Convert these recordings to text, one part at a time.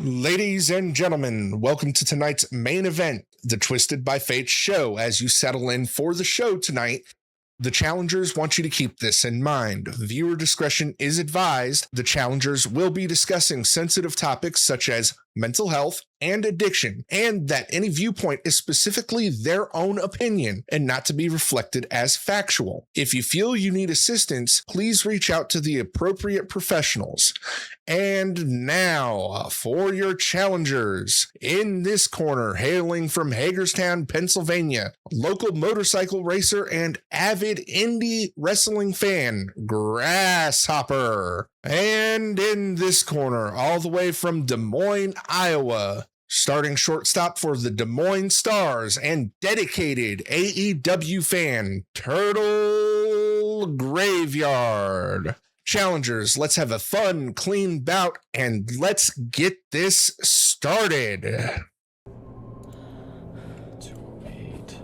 Ladies and gentlemen, welcome to tonight's main event, the Twisted by Fate show. As you settle in for the show tonight, the challengers want you to keep this in mind. Viewer discretion is advised. The challengers will be discussing sensitive topics such as mental health and addiction, and that any viewpoint is specifically their own opinion and not to be reflected as factual. If you feel you need assistance, please reach out to the appropriate professionals. And now, for your challengers, in this corner, hailing from Hagerstown, Pennsylvania, local motorcycle racer and avid indie wrestling fan, Grasshopper. And in this corner, all the way from Des Moines, Iowa, starting shortstop for the Des Moines Stars and dedicated AEW fan, Turtle Graveyard. Challengers, let's have a fun, clean bout, and let's get this started. 208.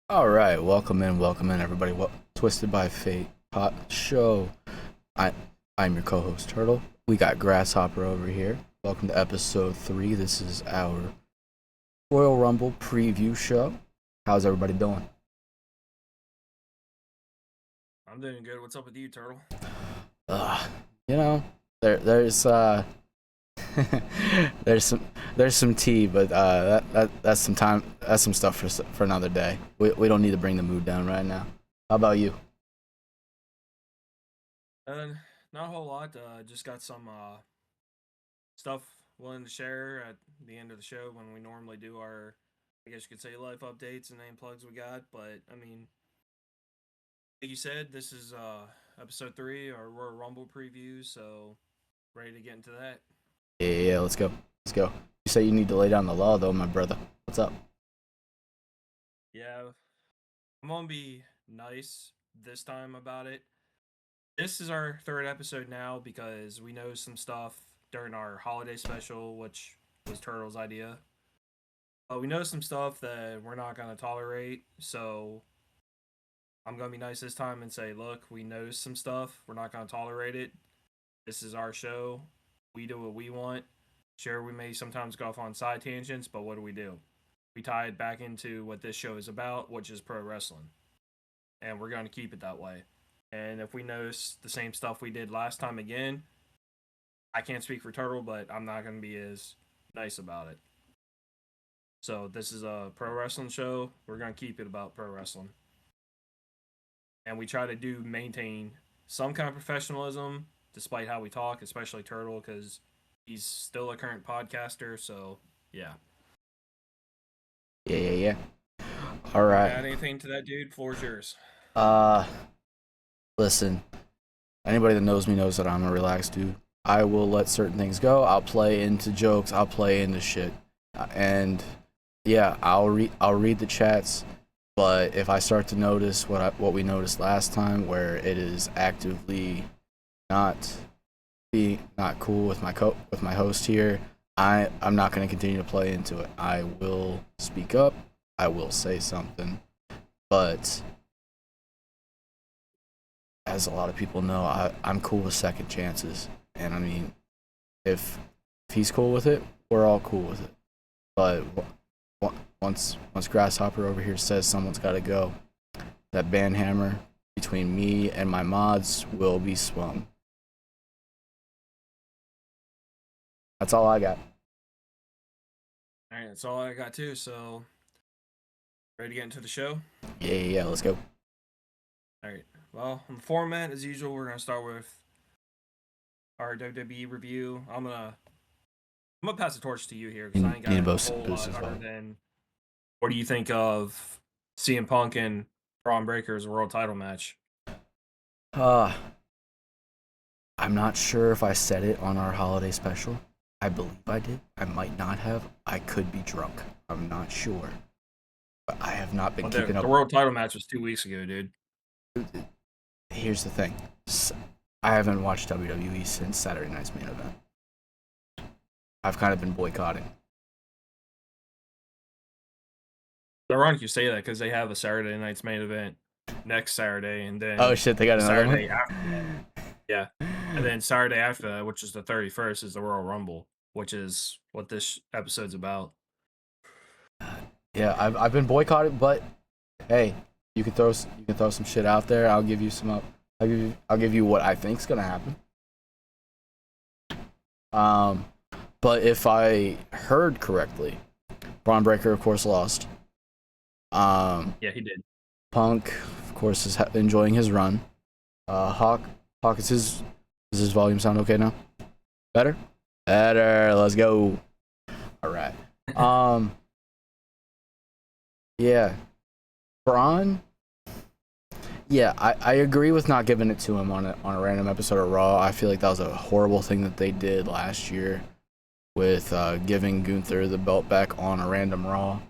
All right, welcome in, everybody. Twisted by Fate show. I'm your co-host Turtle. We got Grasshopper over here. Welcome to episode 3. This is our Royal Rumble preview show. How's everybody doing? I'm doing good. What's up with you, Turtle? There's there's some tea, but that's some time. That's some stuff for another day. We don't need to bring the mood down right now. How about you? Not a whole lot. Just got some stuff willing to share at the end of the show when we normally do our, I guess you could say, life updates and name plugs we got. But I mean, like you said, this is episode 3, our Royal Rumble preview. So ready to get into that. Yeah, let's go. You say you need to lay down the law, though, my brother. What's up? Yeah, I'm gonna be nice this time about it. This is our 3rd episode now because we know some stuff during our holiday special, which was Turtle's idea. We know some stuff that we're not gonna tolerate, so I'm gonna be nice this time and say, look, we know some stuff, we're not gonna tolerate it. This is our show. We do what we want. Sure, we may sometimes go off on side tangents, but what do? We tie it back into what this show is about, which is pro wrestling. And we're going to keep it that way. And if we notice the same stuff we did last time again, I can't speak for Turtle, but I'm not going to be as nice about it. So this is a pro wrestling show. We're going to keep it about pro wrestling. And we try to maintain some kind of professionalism, despite how we talk, especially Turtle, because he's still a current podcaster, so yeah. Yeah. All right. Add anything to that, dude? Floor's yours. Listen, anybody that knows me knows that I'm a relaxed dude. I will let certain things go. I'll play into jokes. I'll play into shit. And yeah, I'll read the chats. But if I start to notice what we noticed last time, where it is actively not cool with my host here, I'm not going to continue to play into it. I will speak up. I will say something. But as a lot of people know, I'm cool with second chances. And I mean, if he's cool with it, we're all cool with it. But once Grasshopper over here says someone's got to go, that banhammer between me and my mods will be swung. That's all I got. All right, that's all I got too. So, ready to get into the show? Yeah, let's go. All right. Well, on the format, as usual, we're gonna start with our WWE review. I'm gonna pass the torch to you here because I ain't got a whole lot other than what do you think of CM Punk and Braun Breaker's world title match? I'm not sure if I said it on our holiday special. I believe I did. I might not have. I could be drunk. I'm not sure. But I have not been keeping up. The world title match was 2 weeks ago, dude. Here's the thing. I haven't watched WWE since Saturday night's main event. I've kind of been boycotting. It's ironic you say that because they have a Saturday night's main event next Saturday, and then Oh shit, they got another Saturday one. after that, yeah, and then Saturday after that, which is the 31st, is the Royal Rumble, which is what this episode's about. Yeah, I've been boycotted, but hey, you can throw some shit out there. I'll give you some up. I'll give you what I think's gonna happen. But if I heard correctly, Braun Breaker of course lost. Yeah, he did. Punk of course is enjoying his run. Hawk is his. Does his volume sound okay now? Better. Let's go. All right. Yeah. Braun. Yeah, I agree with not giving it to him on a random episode of Raw. I feel like that was a horrible thing that they did last year with giving Gunther the belt back on a random Raw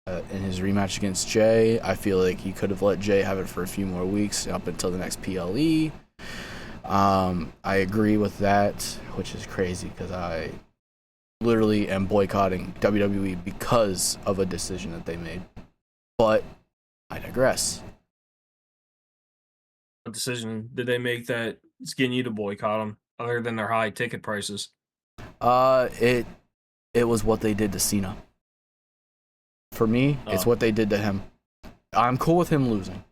in his rematch against Jay. I feel like he could have let Jay have it for a few more weeks up until the next PLE. I agree with that, which is crazy because I literally am boycotting WWE because of a decision that they made. But I digress. What decision did they make that it's getting you to boycott them, other than their high ticket prices? It was what they did to Cena. For me, it's what they did to him. I'm cool with him losing.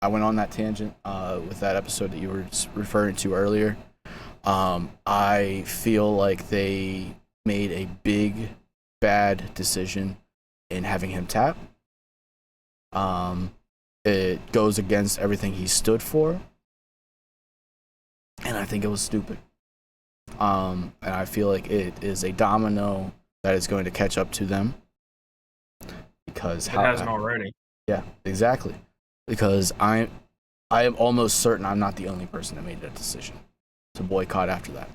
I went on that tangent with that episode that you were referring to earlier. I feel like they made a big, bad decision in having him tap. It goes against everything he stood for. And I think it was stupid. And I feel like it is a domino that is going to catch up to them. Because it hasn't already. Yeah, exactly. Because I am almost certain I'm not the only person that made that decision to boycott after that.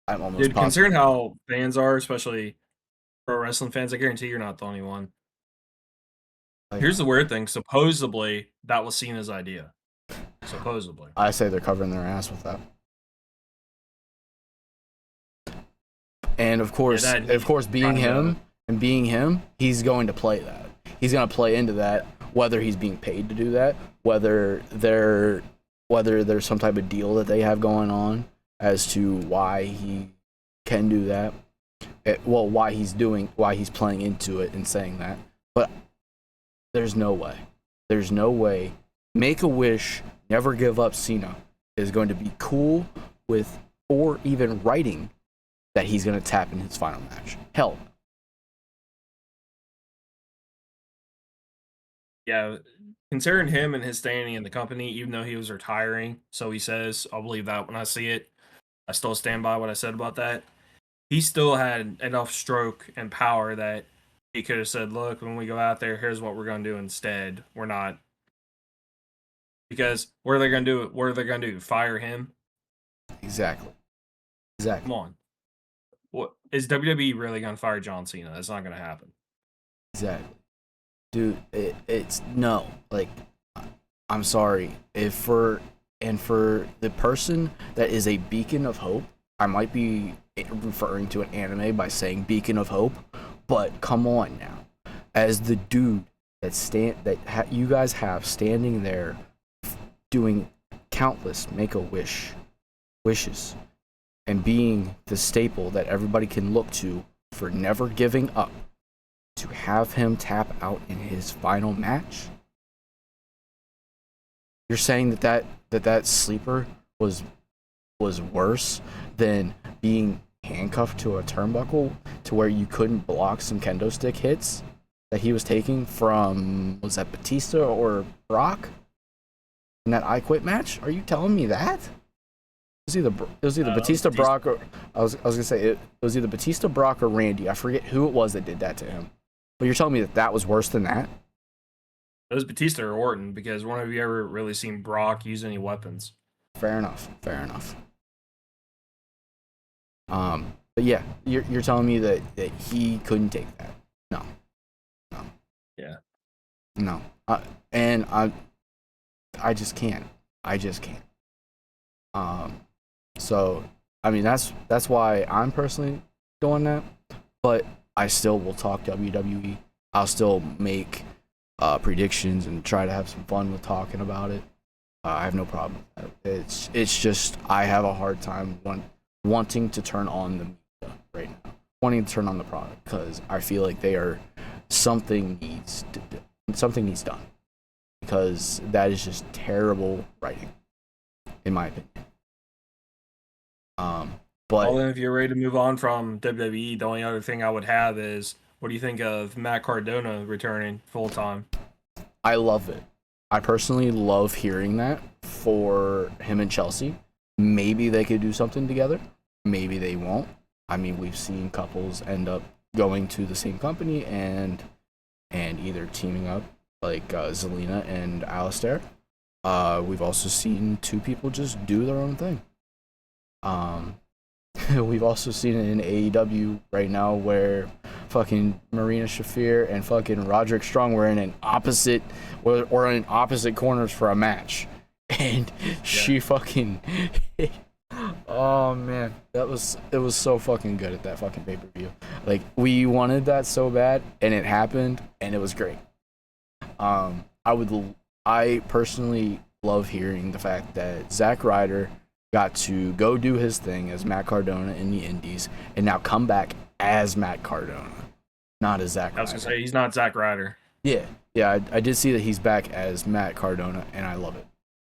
I'm almost Dude, considering how fans are, especially pro wrestling fans, I guarantee you're not the only one. Here's the weird thing. Supposedly, that was Cena's idea. Supposedly. I say they're covering their ass with that. And of course, being him, he's going to play that. He's going to play into that, whether he's being paid to do that, whether there's some type of deal that they have going on as to why he can do that. Why he's playing into it and saying that. But there's no way. Make-A-Wish, Never Give Up Cena is going to be cool with, or even writing that he's going to tap in his final match. Hell. Yeah, considering him and his standing in the company, even though he was retiring, so he says, I'll believe that when I see it. I still stand by what I said about that. He still had enough stroke and power that he could have said, look, when we go out there, here's what we're going to do instead. We're not. Because what are they going to do? What are they going to do? Fire him? Exactly. Come on. What is WWE really going to fire John Cena? That's not going to happen. Exactly. Dude, it's no. Like, I'm sorry. For the person that is a beacon of hope, I might be referring to an anime by saying beacon of hope, but come on now. As the dude you guys have standing there doing countless wishes and being the staple that everybody can look to for never giving up, to have him tap out in his final match. You're saying that sleeper was worse than being handcuffed to a turnbuckle to where you couldn't block some kendo stick hits that he was taking from, was that Batista or Brock in that I Quit match? Are you telling me that? It was either Batista, Brock, or I was gonna say it was either Batista, Brock, or Randy. I forget who it was that did that to him. But you're telling me that was worse than that? It was Batista or Orton, because when have you ever really seen Brock use any weapons? Fair enough. But yeah, you're telling me that he couldn't take that? No. Yeah. No. And I just can't. So I mean that's why I'm personally doing that. But I still will talk WWE. I'll still make predictions and try to have some fun with talking about it. I have no problem with that. It's just I have a hard time wanting to turn on the media right now, wanting to turn on the product because I feel like something needs done because that is just terrible writing, in my opinion. But Well, then if you're ready to move on from WWE, the only other thing I would have is, what do you think of Matt Cardona returning full time? I love it. I personally love hearing that for him and Chelsea. Maybe they could do something together. Maybe they won't. I mean, we've seen couples end up going to the same company and either teaming up, like Zelina and Alistair. We've also seen two people just do their own thing. We've also seen it in AEW right now where fucking Marina Shafir and fucking Roderick Strong were in opposite corners for a match. And she fucking oh man, it was so fucking good at that fucking pay-per-view. Like we wanted that so bad and it happened and it was great. I personally love hearing the fact that Zack Ryder got to go do his thing as Matt Cardona in the Indies and now come back as Matt Cardona, not as Zack Ryder. I was going to say, he's not Zack Ryder. Yeah, I did see that he's back as Matt Cardona, and I love it.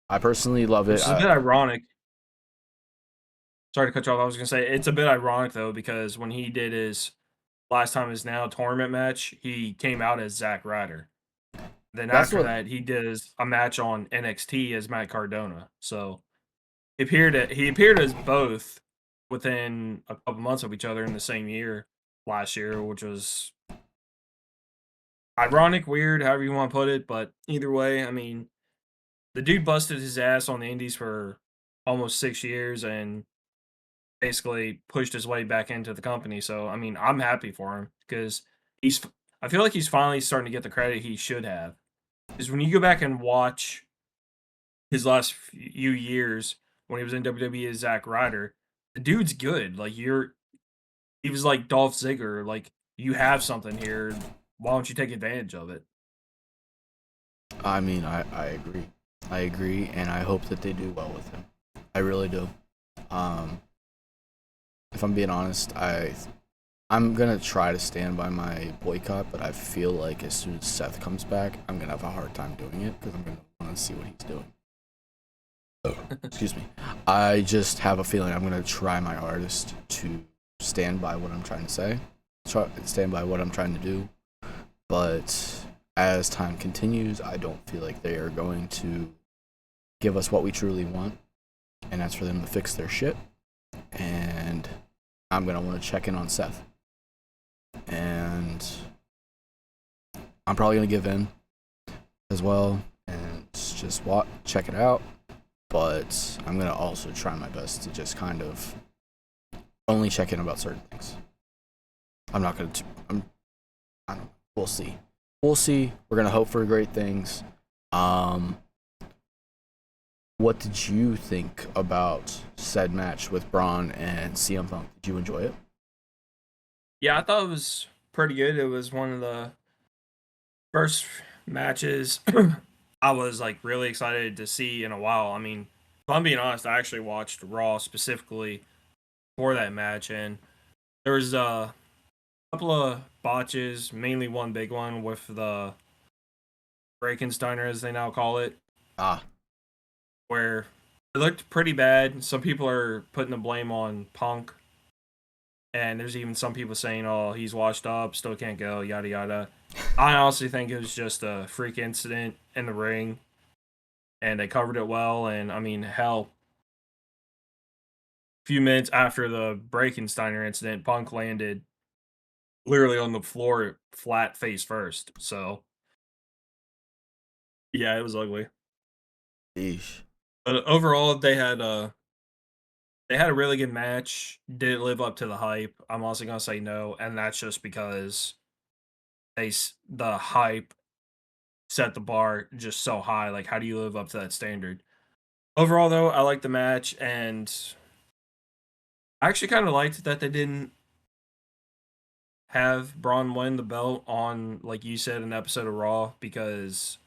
I personally love it. It's a bit ironic. Sorry to cut you off. I was going to say, it's a bit ironic, though, because when he did his Last Time Is Now tournament match, he came out as Zack Ryder. Then after that, he did a match on NXT as Matt Cardona. So he appeared as both within a couple months of each other in the same year last year, which was ironic, weird, however you want to put it. But either way, I mean, the dude busted his ass on the Indies for almost 6 years and basically pushed his way back into the company. So, I mean, I'm happy for him because I feel like he's finally starting to get the credit he should have. Because when you go back and watch his last few years when he was in WWE as Zack Ryder, the dude's good. Like he was like Dolph Ziggler. Like, you have something here. Why don't you take advantage of it? I mean, I agree. I agree, and I hope that they do well with him. I really do. If I'm being honest, I'm gonna try to stand by my boycott, but I feel like as soon as Seth comes back, I'm gonna have a hard time doing it because I'm gonna want to see what he's doing. Excuse me. I just have a feeling I'm gonna try my hardest to stand by what I'm trying to say, stand by what I'm trying to do. But as time continues, I don't feel like they are going to give us what we truly want, and that's for them to fix their shit. And I'm gonna want to check in on Seth, and I'm probably gonna give in as well and just check it out. But I'm gonna also try my best to just kind of only check in about certain things. I'm not gonna. I don't know. We'll see. We're gonna hope for great things. What did you think about said match with Braun and CM Punk? Did you enjoy it? Yeah, I thought it was pretty good. It was one of the first matches I was like really excited to see in a while. I mean, if I'm being honest, I actually watched Raw specifically for that match, and there was a couple of botches, mainly one big one with the Breakensteiner, as they now call it. Where it looked pretty bad. Some people are putting the blame on Punk. And there's even some people saying, oh, he's washed up, still can't go, yada, yada. I honestly think it was just a freak incident in the ring. And they covered it well. And, I mean, hell, a few minutes after the Breakensteiner incident, Punk landed literally on the floor flat face first. So, yeah, it was ugly. Eesh. But overall, they had a really good match. Did it live up to the hype? I'm also gonna say no, and that's just because the hype set the bar just so high. Like, how do you live up to that standard? Overall, though, I liked the match, and I actually kind of liked that they didn't have Braun win the belt on, like you said, an episode of Raw, because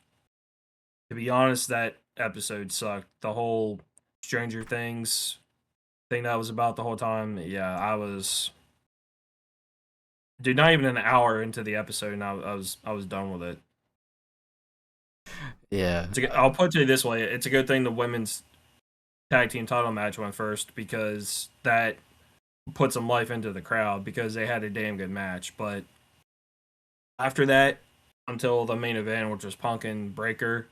to be honest, that episode sucked. The whole Stranger Things thing that was about the whole time. Yeah, I was, dude, not even an hour into the episode, and I was done with it. Yeah. I'll put it this way: it's a good thing the women's tag team title match went first, because that put some life into the crowd, because they had a damn good match. But after that, until the main event, which was Punk and Breaker,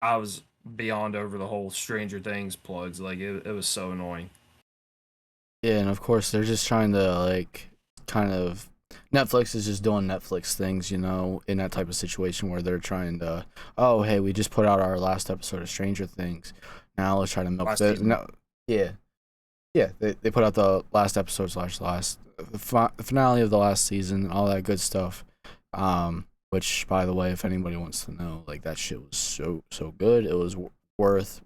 I was beyond over the whole Stranger Things plugs. Like, it was so annoying. Yeah, and of course they're just trying to like kind of Netflix is just doing Netflix things, you know, in that type of situation where they're trying to, oh hey, we just put out our last episode of Stranger Things. Now let's try to milk it. No, yeah. Yeah, they put out the last episode / last the finale of the last season, all that good stuff. Which, by the way, if anybody wants to know, like, that shit was so good. It was worth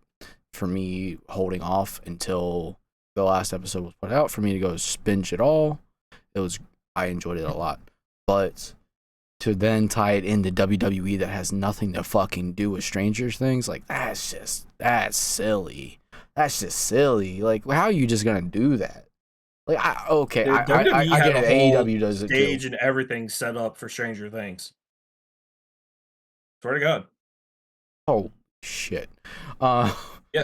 for me holding off until the last episode was put out for me to go binge it all. I enjoyed it a lot, but to then tie it into WWE that has nothing to fucking do with Stranger Things, like, that's silly. That's just silly. Like, how are you just gonna do that? Like, I get it. AEW does it stage too. And everything set up for Stranger Things. Swear to God. Oh shit. Yeah.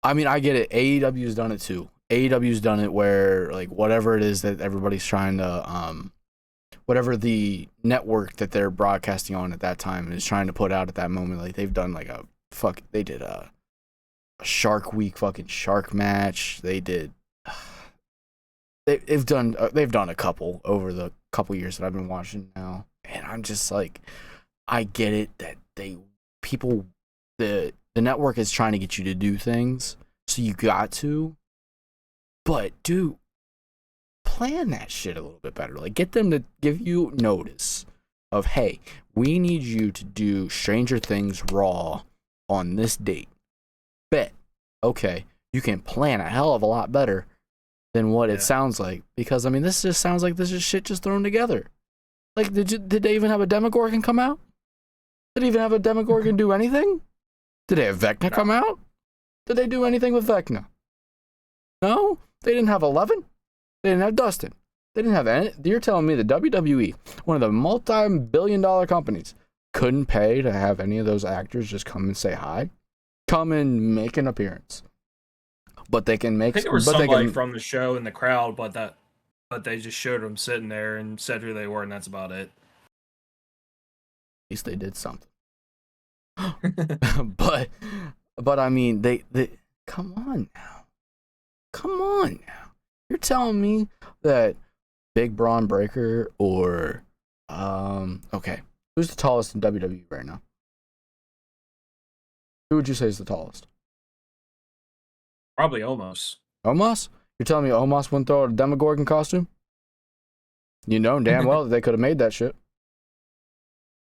I mean, I get it. AEW's done it too. AEW's done it where, like, whatever it is that everybody's trying to whatever the network that they're broadcasting on at that time is trying to put out at that moment, like, they've done like they did a Shark Week fucking shark match. They've done a couple over the couple years that I've been watching now, and I'm just like, I get it that the network is trying to get you to do things, so you got to, but dude, plan that shit a little bit better. Like, get them to give you notice of, hey, we need you to do Stranger Things Raw on this date. Bet. Okay, you can plan a hell of a lot better than what it sounds like, because I mean, this just sounds like this is shit just thrown together. Like, did they even have a Demogorgon come out? Did they even have a Demogorgon do anything? Did they have Vecna come out? Did they do anything with Vecna? No, they didn't have 11. They didn't have Dustin. They didn't have any. You're telling me the WWE, one of the multi-billion-dollar companies, couldn't pay to have any of those actors just come and say hi? Come and make an appearance. But they can make. I think there was somebody from the show in the crowd, but they just showed them sitting there and said who they were, and that's about it. At least they did something. but I mean, they come on now. You're telling me that Big Braun Breaker or okay, who's the tallest in WWE right now? Who would you say is the tallest? Probably Omos. Omos? You're telling me Omos wouldn't throw a Demogorgon costume? You know damn well that they could have made that shit.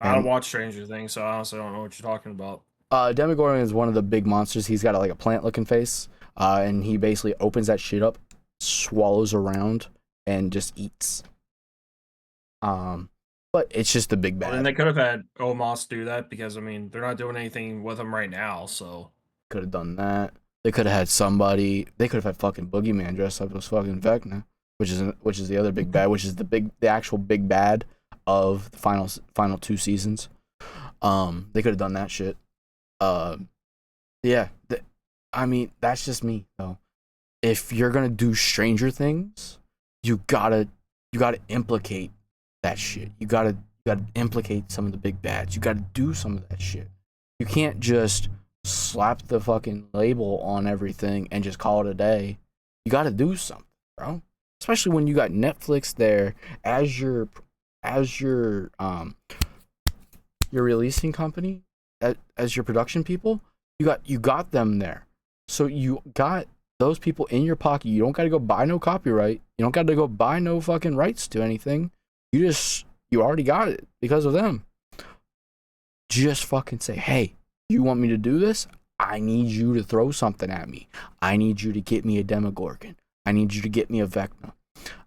I don't watch Stranger Things, so I honestly don't know what you're talking about. Demogorgon is one of the big monsters. He's got like a plant-looking face, and he basically opens that shit up, swallows around, and just eats. But it's just the big bad. And they could have had Omos do that, because I mean, they're not doing anything with him right now, so could have done that. They could have had somebody. They could have had fucking Boogeyman dressed up as fucking Vecna, which is the other big bad, which is the actual big bad of the final 2 seasons. They could have done that shit. Yeah. I mean, that's just me though. If you're gonna do Stranger Things, you gotta implicate that shit. You gotta implicate some of the big bads. You gotta do some of that shit. You can't just slap the fucking label on everything and just call it a day. You gotta do something, bro. Especially when you got Netflix there as your releasing company, as your production people. You got them there. So you got those people in your pocket. You don't gotta go buy no copyright. You don't gotta go buy no fucking rights to anything. You already got it because of them. Just fucking say, hey, you want me to do this? I need you to throw something at me. I need you to get me a Demogorgon. I need you to get me a Vecna.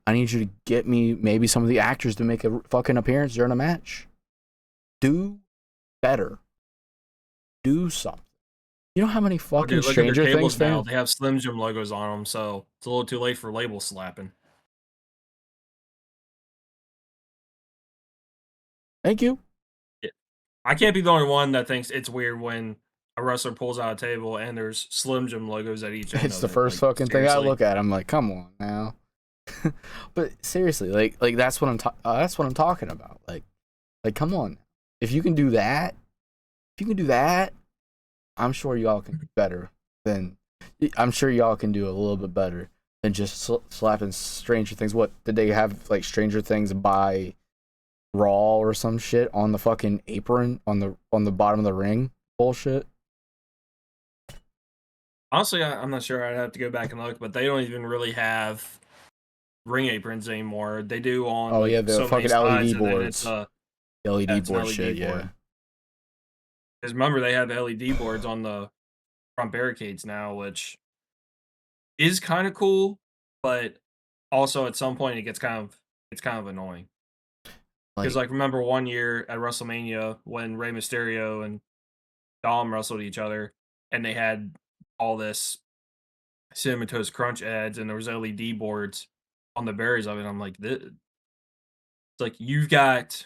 I need you to get me maybe some of the actors to make a fucking appearance during a match. Do better. Do something. You know how many fucking Dude, look at their Stranger tables Things now. fans? They have Slim Jim logos on them, so it's a little too late for label slapping. Thank you. I can't be the only one that thinks it's weird when a wrestler pulls out a table and there's Slim Jim logos at each end. It's of the it. first Like, fucking thing I seriously. look at. I'm like, come on now. But seriously, like that's what that's what I'm talking about. Like come on. If you can do that, I'm sure y'all can do better than. I'm sure y'all can do a little bit better than just slapping Stranger Things. What did they have, like Stranger Things by Raw or some shit on the fucking apron on the bottom of the ring? Bullshit. Honestly, I'm not sure. I'd have to go back and look, but they don't even really have ring aprons anymore. They do on Oh yeah, the so many fucking sides, LED and then it's boards. LED it's an board LED shit, board. yeah. Because remember, they have LED boards on the front barricades now, which is kind of cool, but also at some point it's kind of annoying. Because like remember one year at WrestleMania when Rey Mysterio and Dom wrestled each other, and they had all this Cinnamon Toast Crunch ads, and there was LED boards on the berries of it. I'm like, this, it's like you've got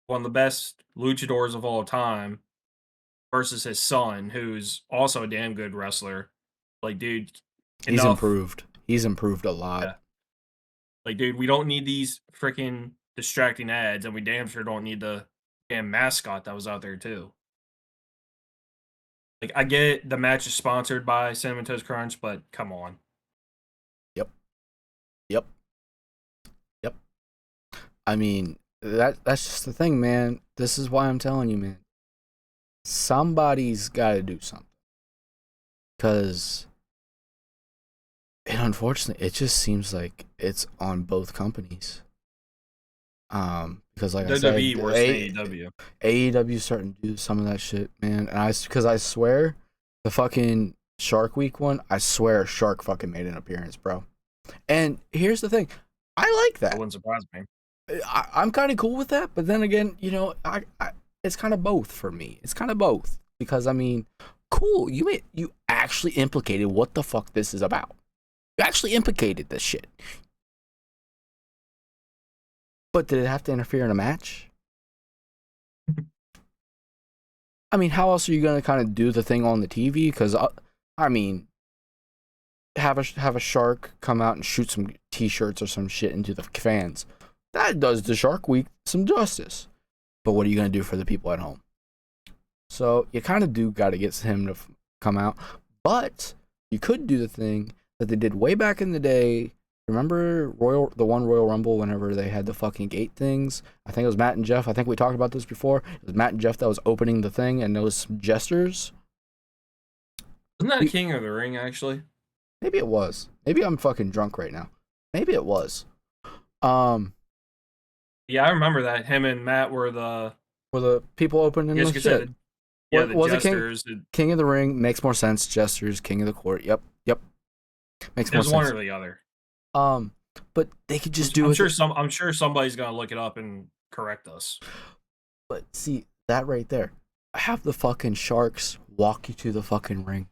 one of the best luchadors of all time versus his son, who's also a damn good wrestler. Like, dude, He's enough. improved. He's improved a lot. Yeah. Like, dude, we don't need these freaking distracting ads, and we damn sure don't need the damn mascot that was out there too. Like, I get the match is sponsored by Cinnamon Toast Crunch, but come on. Yep. I mean, that's just the thing, man. This is why I'm telling you, man. Somebody's got to do something. Because, and unfortunately, it just seems like it's on both companies. Because like I said, WWE worse than AEW. AEW's starting to do some of that shit, man. And because I swear, the fucking Shark Week one, I swear, Shark fucking made an appearance, bro. And here's the thing, I like that. It wouldn't surprise me. I'm kind of cool with that, but then again, you know, I it's kind of both for me. It's kind of both because I mean, cool, you actually implicated what the fuck this is about. You actually implicated this shit. But did it have to interfere in a match? I mean, how else are you gonna kind of do the thing on the TV? Because I mean, have a shark come out and shoot some T-shirts or some shit into the fans. That does the Shark Week some justice. But what are you gonna do for the people at home? So you kind of do got to get him to come out. But you could do the thing that they did way back in the day. Remember the one Royal Rumble whenever they had the fucking gate things? I think it was Matt and Jeff. I think we talked about this before. It was Matt and Jeff that was opening the thing, and there was some gestures. Isn't that King of the Ring, actually? Maybe it was. Maybe I'm fucking drunk right now. Maybe it was. Yeah, I remember that. Him and Matt were the people opening the shit. Yeah, the jesters. King of the Ring makes more sense. Jesters, King of the Court. Yep. Makes more sense. There's one or the other. But they could just do I'm it. I'm sure somebody's gonna look it up and correct us. But see that right there. Have the fucking Sharks walk you to the fucking ring.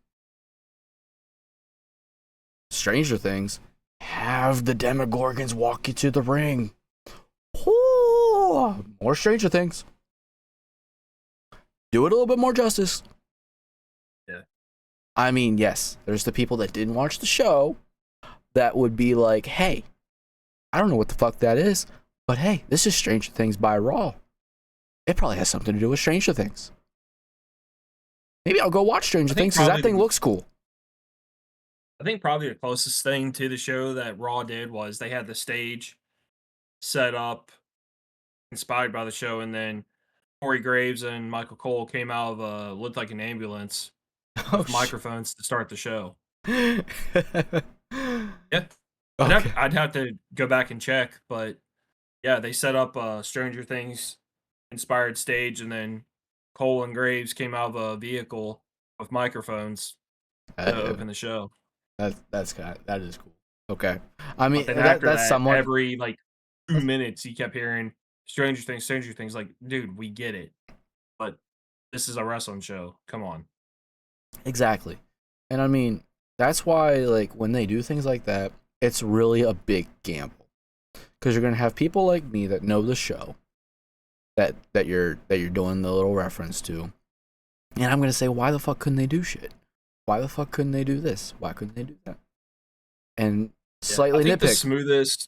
Stranger Things. Have the Demogorgons walk you to the ring. Oh, more Stranger Things. Do it a little bit more justice. Yeah. I mean, yes, there's the people that didn't watch the show that would be like, hey, I don't know what the fuck that is, but hey, this is Stranger Things by Raw. It probably has something to do with Stranger Things. Maybe I'll go watch Stranger Things because that thing looks cool. I think probably the closest thing to the show that Raw did was they had the stage set up, inspired by the show, and then Corey Graves and Michael Cole came out of looked like an ambulance with microphones to start the show. Yeah. Okay. I'd have to go back and check, but yeah, they set up a Stranger Things inspired stage, and then Cole and Graves came out of a vehicle with microphones to open the show. That is cool. Okay. I mean, But then after that's that, somewhat. every like 2 minutes, you kept hearing Stranger Things, Stranger Things. Like, dude, we get it, but this is a wrestling show. Come on. Exactly. And I mean, that's why, like, when they do things like that, it's really a big gamble. Because you're going to have people like me that know the show that you're doing the little reference to. And I'm going to say, why the fuck couldn't they do shit? Why the fuck couldn't they do this? Why couldn't they do that? And slightly I think nitpick.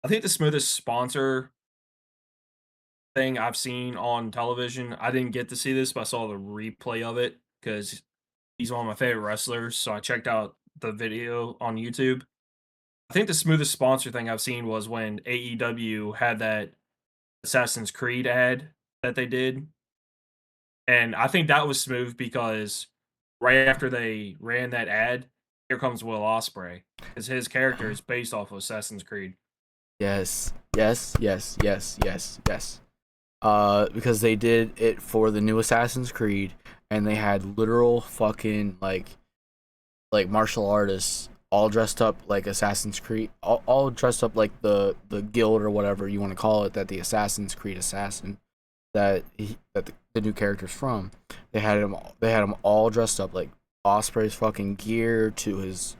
I think the smoothest sponsor thing I've seen on television. I didn't get to see this, but I saw the replay of it because he's one of my favorite wrestlers. So I checked out the video on YouTube. I think the smoothest sponsor thing I've seen was when AEW had that Assassin's Creed ad that they did. And I think that was smooth because right after they ran that ad, here comes Will Ospreay, because his character is based off of Assassin's Creed. Yes. Because they did it for the new Assassin's Creed, and they had literal fucking like martial artists all dressed up like Assassin's Creed, all dressed up like the guild or whatever you want to call it, that the Assassin's Creed assassin that the new character's from. They had him all dressed up like Osprey's fucking gear to his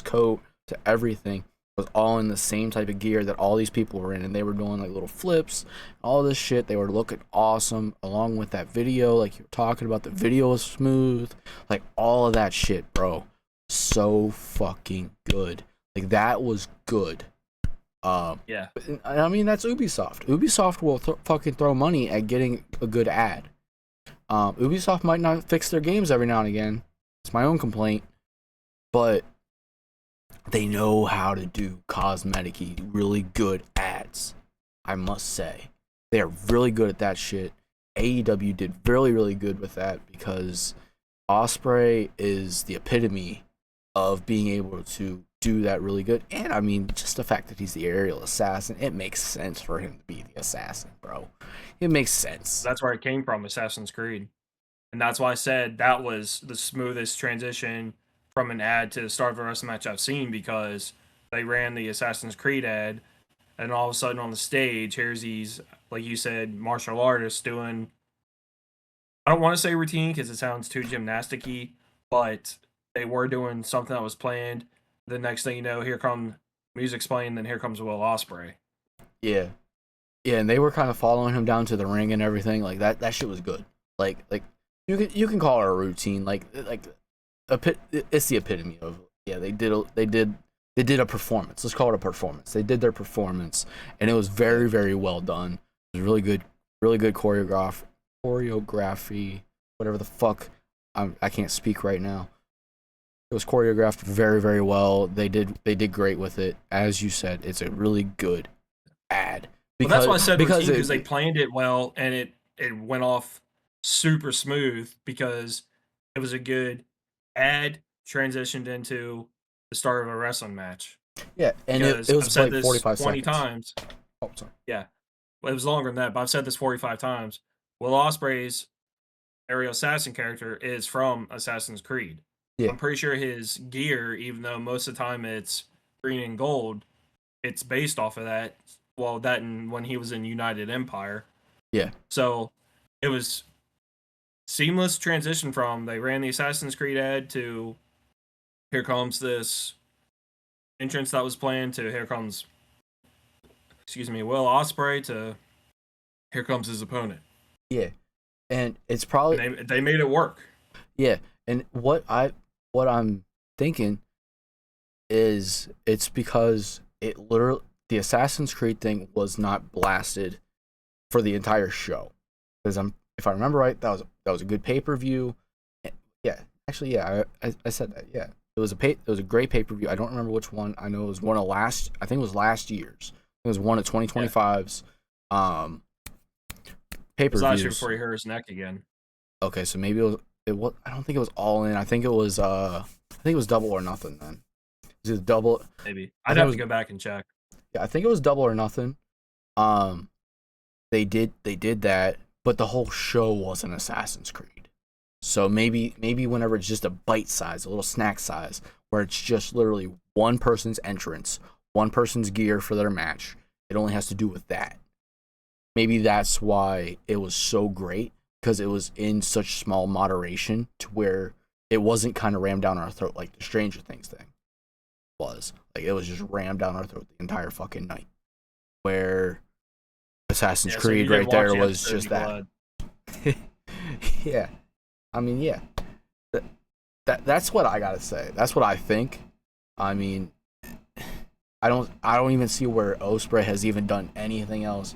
coat to everything was all in the same type of gear that all these people were in, and they were doing like little flips, all this shit. They were looking awesome along with that video, like you were talking about. The video was smooth, like all of that shit, bro. So fucking good. Like that was good. Yeah. I mean, that's Ubisoft. Ubisoft will fucking throw money at getting a good ad. Ubisoft might not fix their games every now and again. It's my own complaint, but they know how to do cosmetic-y, really good ads. I must say, they are really good at that shit. AEW did really, really good with that because Ospreay is the epitome of being able to do that really good. And I mean, just the fact that he's the aerial assassin, it makes sense for him to be the assassin, bro. It makes sense. That's where it came from, Assassin's Creed. And that's why I said that was the smoothest transition from an ad to the start of a wrestling match I've seen, because they ran the Assassin's Creed ad, and all of a sudden on the stage, here's these, like you said, martial artists doing, I don't want to say routine because it sounds too gymnastic-y, but they were doing something that was planned. The next thing you know, here come music's playing, then here comes Will Ospreay. Yeah, and they were kind of following him down to the ring and everything. Like that shit was good. Like you can call it a routine. It's the epitome of, yeah. They did a performance. Let's call it a performance. They did their performance, and it was very, very well done. It was really good choreography, whatever the fuck. I can't speak right now. It was choreographed very, very well. They did great with it. As you said, it's a really good ad. Well, that's why I said routine, because they planned it well, and it went off super smooth because it was a good ad transitioned into the start of a wrestling match. Yeah, and it was like 45 20 seconds. times. Oh, sorry. Yeah, well, it was longer than that, but I've said this 45 times. Will Ospreay's aerial assassin character is from Assassin's Creed. Yeah. I'm pretty sure his gear, even though most of the time it's green and gold, it's based off of that. Well, that and when he was in United Empire. Yeah. So it was seamless transition from they ran the Assassin's Creed ad to here comes this entrance that was planned to here comes, Will Ospreay to here comes his opponent. Yeah, and it's probably and they made it work. Yeah, and what I'm thinking is it's because it literally, the Assassin's Creed thing was not blasted for the entire show. Because if I remember right, that was a good pay-per-view. Yeah, actually, yeah, I said that. Yeah, it was a great pay-per-view. I don't remember which one. I know it was one of last. I think it was last year's. It was one of 2025's pay-per-views. It was last year before he hurt his neck again. Okay, so maybe it was. I don't think it was All In. I think it was Double or Nothing then. Was it double? Maybe. I'd have to go back and check. Yeah, I think it was Double or Nothing. They did that, but the whole show was an Assassin's Creed. So maybe whenever it's just a bite size, a little snack size, where it's just literally one person's entrance, one person's gear for their match. It only has to do with that. Maybe that's why it was so great, because it was in such small moderation to where it wasn't kind of rammed down our throat like the Stranger Things thing was. Like, it was just rammed down our throat the entire fucking night. Where Assassin's Creed right there was just that. Yeah. I mean, yeah. That's what I gotta say. That's what I think. I mean, I don't even see where Ospreay has even done anything else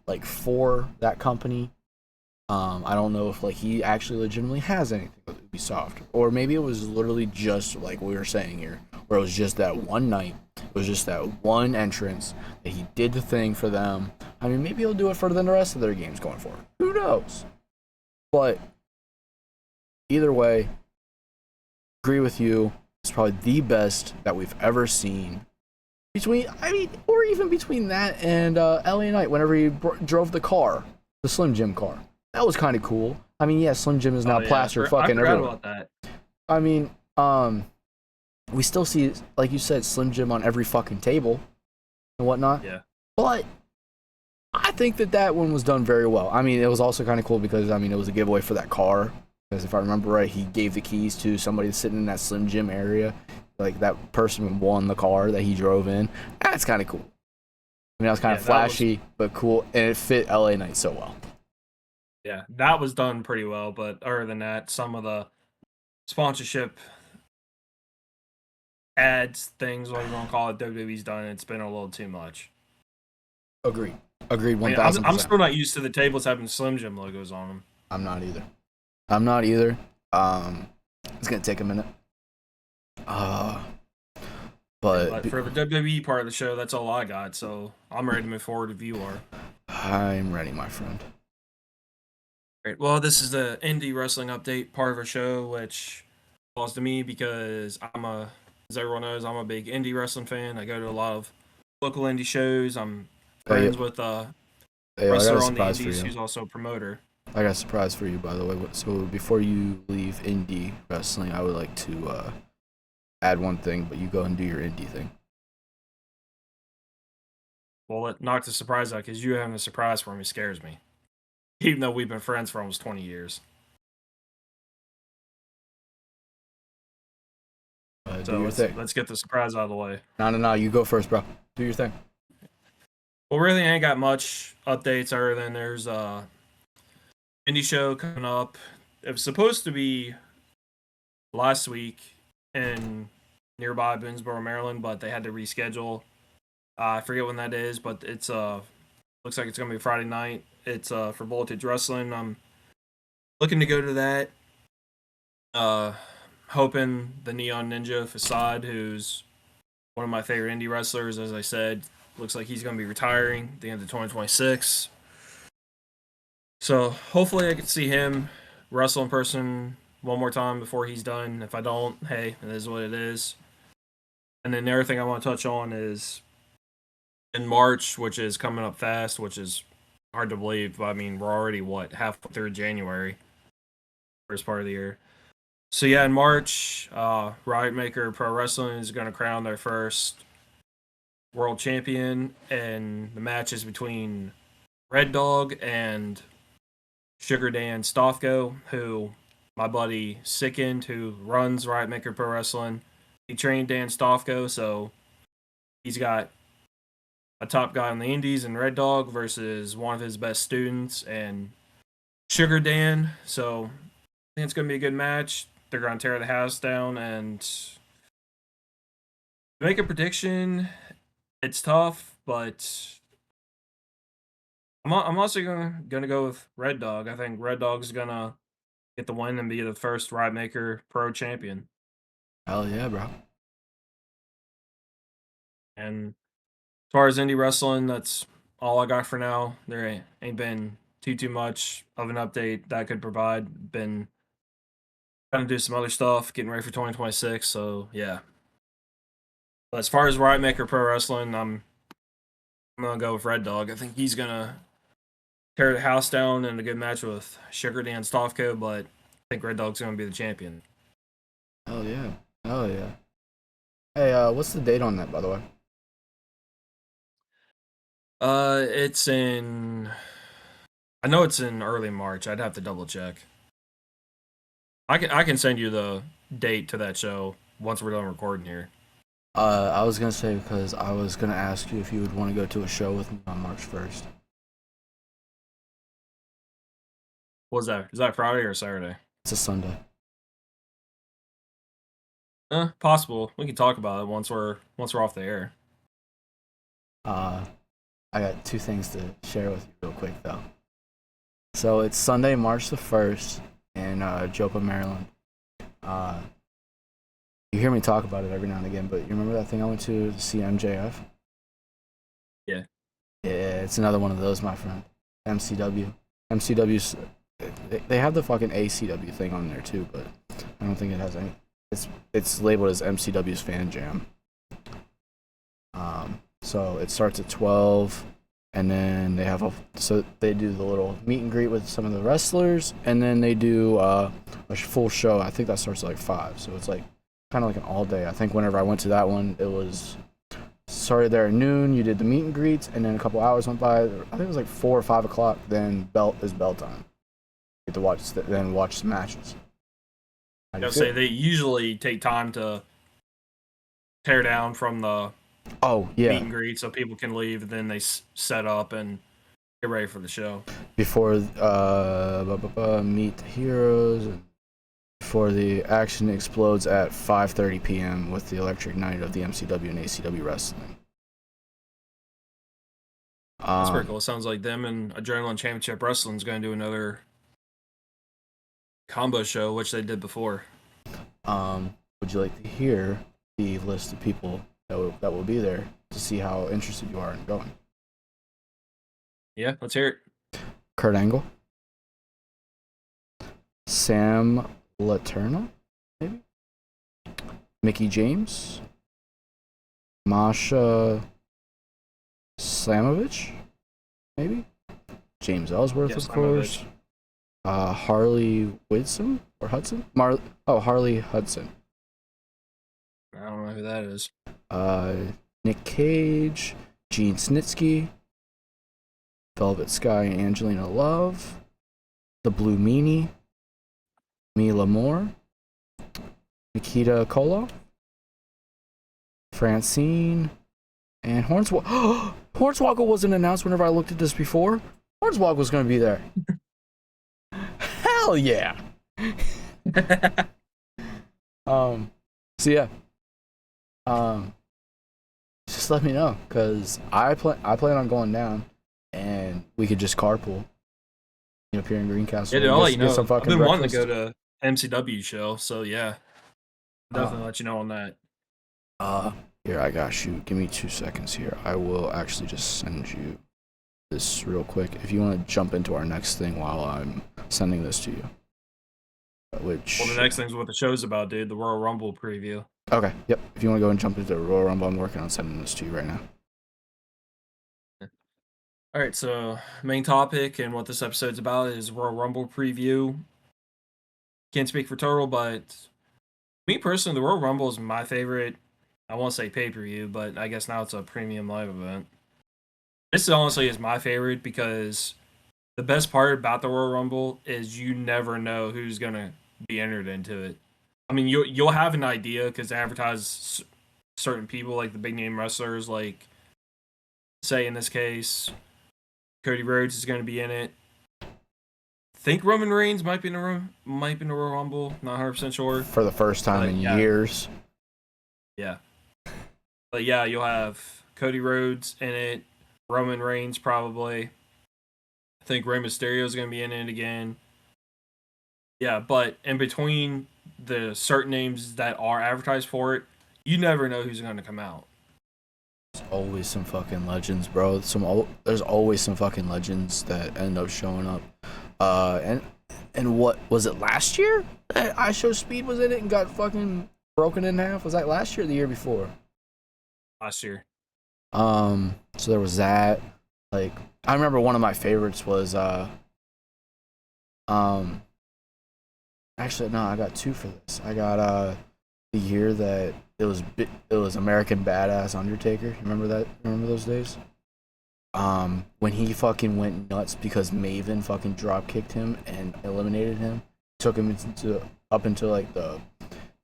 like for that company. I don't know if like he actually legitimately has anything with Ubisoft, or maybe it was literally just like we were saying here, where it was just that one night, it was just that one entrance that he did the thing for them. I mean, maybe he'll do it for the rest of their games going forward. Who knows? But either way, agree with you. It's probably the best that we've ever seen. Or even between that and LA Knight, whenever he drove the car, the Slim Jim car. That was kind of cool. I mean, yeah, Slim Jim is now plastered fucking everywhere. I forgot about that. I mean, we still see, like you said, Slim Jim on every fucking table and whatnot. Yeah. But I think that one was done very well. I mean, it was also kind of cool because, I mean, it was a giveaway for that car. Because if I remember right, he gave the keys to somebody sitting in that Slim Jim area. Like, that person won the car that he drove in. That's kind of cool. I mean, that was kind of flashy, but cool. And it fit LA Knight so well. Yeah, that was done pretty well. But other than that, some of the sponsorship ads, things, what you want to call it, WWE's done, it's been a little too much. Agreed, 1,000%. I'm still not used to the tables having Slim Jim logos on them. I'm not either. It's gonna take a minute. But for the WWE part of the show, that's all I got. So I'm ready to move forward if you are. I'm ready, my friend. Great. Well, this is the indie wrestling update part of our show, which falls to me because as everyone knows, I'm a big indie wrestling fan. I go to a lot of local indie shows. I'm friends with a wrestler on the indies who's also a promoter. I got a surprise for you, by the way. So before you leave indie wrestling, I would like to add one thing, but you go and do your indie thing. Well, knock the surprise out, because you having a surprise for me scares me. Even though we've been friends for almost 20 years. So let's get the surprise out of the way. No. You go first, bro. Do your thing. Well, really ain't got much updates other than there's indie show coming up. It was supposed to be last week in nearby Boonesboro, Maryland, but they had to reschedule. I forget when that is, but it's looks like it's gonna be Friday night. It's for Voltage Wrestling. I'm looking to go to that. Hoping the Neon Ninja Facade, who's one of my favorite indie wrestlers, as I said, looks like he's gonna be retiring at the end of 2026. So hopefully I can see him wrestle in person one more time before he's done. If I don't, hey, it is what it is. And then the other thing I want to touch on is in March, which is coming up fast, which is hard to believe. I mean, we're already, halfway through January, first part of the year. So yeah, in March, Riot Maker Pro Wrestling is going to crown their first world champion, and the match is between Red Dog and Sugar Dan Stofko, who my buddy Sickened, who runs Riot Maker Pro Wrestling, he trained Dan Stofko, so he's got a top guy on the indies in Red Dog versus one of his best students and Sugar Dan. So I think it's going to be a good match. They're going to tear the house down, and to make a prediction, it's tough, but I'm also gonna go with Red Dog. I think Red Dog's gonna get the win and be the first Riot Maker Pro champion. Hell yeah, bro. And as far as indie wrestling, that's all I got for now. There ain't been too much of an update that I could provide. Been trying to do some other stuff, getting ready for 2026. So yeah. But as far as Riot Maker Pro Wrestling, I'm gonna go with Red Dog. I think he's gonna tear the house down in a good match with Sugar Dan Stofko, but I think Red Dog's gonna be the champion. Hell yeah. Oh yeah. Hey, what's the date on that, by the way? It's in. I know it's in early March. I'd have to double check. I can send you the date to that show once we're done recording here. I was gonna say because I was gonna ask you if you would want to go to a show with me on March 1st. What's that? Is that Friday or Saturday? It's a Sunday. Possible. We can talk about it once we're off the air. I got two things to share with you real quick though. So it's Sunday, March the 1st in Jopa, Maryland. You hear me talk about it every now and again, but you remember that thing I went to see MJF? Yeah. Yeah, it's another one of those, my friend. MCW. MCW's they have the fucking ACW thing on there too, but I don't think it has any. It's labeled as MCW's Fan Jam. So it starts at 12, and then they have they do the little meet and greet with some of the wrestlers, and then they do a full show. I think that starts at like 5, so it's like kind of like an all day. I think whenever I went to that one, it was started there at noon. You did the meet and greets, and then a couple hours went by. I think it was like 4 or 5 o'clock. Then bell time. You get to watch some matches. I gotta say they usually take time to tear down from the meet and greet so people can leave, and then they set up and get ready for the show before meet the heroes, and before the action explodes at 5:30 p.m. with the electric night of the MCW and ACW wrestling. That's pretty cool. It sounds like them and Adrenaline Championship Wrestling is going to do another combo show, which they did before. Would you like to hear the list of people that will be there to see how interested you are in going? Yeah, let's hear it. Kurt Angle, Sam Latourna, maybe Mickey James, Masha Slamovich, maybe James Ellsworth, of course. Harley Whitson or Hudson? Harley Hudson. I don't know who that is. Nick Cage, Gene Snitsky, Velvet Sky and Angelina Love, The Blue Meanie, Mila Moore, Nikita Koloff, Francine, and Hornswoggle. Hornswoggle wasn't announced whenever I looked at this before. Hornswoggle was going to be there. Hell yeah. So yeah. Just let me know, cause I plan on going down, and we could just carpool. You know, up here in Greencastle. Yeah, I'll let you know. I've been wanting to go to MCW show, so yeah, definitely let you know on that. Here, I got you. Give me 2 seconds here. I will actually just send you this real quick. If you want to jump into our next thing while I'm sending this to you. Well, the next thing's what the show's about, dude. The Royal Rumble preview. Okay, yep. If you want to go and jump into the Royal Rumble, I'm working on sending this to you right now. All right, so main topic and what this episode's about is Royal Rumble preview. Can't speak for Total, but me personally, the Royal Rumble is my favorite. I won't say pay-per-view, but I guess now it's a premium live event. This honestly is my favorite because the best part about the Royal Rumble is you never know who's gonna be entered into it. I mean, you'll have an idea because they advertise certain people, like the big name wrestlers, like say in this case, Cody Rhodes is going to be in it. I think Roman Reigns might be in the Royal Rumble. Not 100% sure. For the first time in years. Yeah. But yeah, you'll have Cody Rhodes in it. Roman Reigns probably. I think Rey Mysterio is going to be in it again. Yeah, but in between the certain names that are advertised for it, you never know who's going to come out. There's always some fucking legends, bro. There's always some fucking legends that end up showing up. And what was it last year? I Show Speed was in it and got fucking broken in half. Was that last year or the year before? Last year. So there was that. Like, I remember one of my favorites was actually no, I got two for this. I got the year that it was American Badass Undertaker. You remember that? Remember those days? When he fucking went nuts because Maven fucking drop kicked him and eliminated him, took him up into like the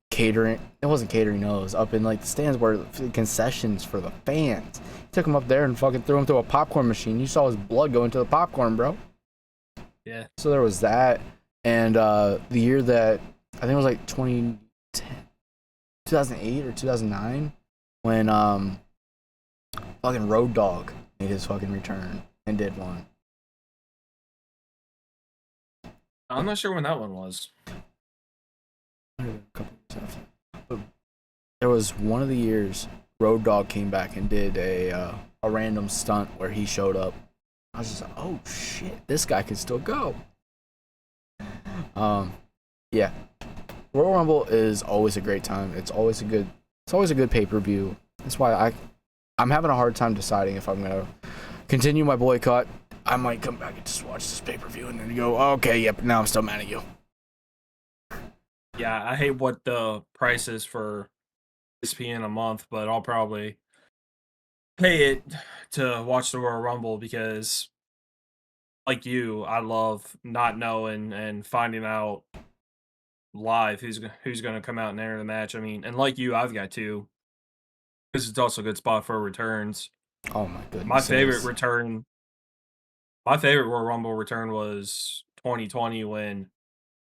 catering. It wasn't catering, no. It was up in like the stands where the concessions for the fans. He took him up there and fucking threw him through a popcorn machine. You saw his blood go into the popcorn, bro. Yeah. So there was that, and the year that I think it was like 2008 or 2009 when fucking Road Dogg made his fucking return and did one. I'm not sure when that one was. A couple years after. But there was one of the years Road Dogg came back and did a random stunt where he showed up. I was just like, oh shit, this guy can still go. Yeah. Royal Rumble is always a great time. It's always a good pay-per-view. That's why I'm having a hard time deciding if I'm gonna continue my boycott. I might come back and just watch this pay-per-view and then go, okay, yep, now I'm still mad at you. Yeah, I hate what the price is for ESPN a month, but I'll probably pay it to watch the Royal Rumble because, like you, I love not knowing and finding out live who's going to come out and enter the match. I mean, and like you, I've got two. This is also a good spot for returns. Oh my goodness. My favorite Royal Rumble return was 2020 when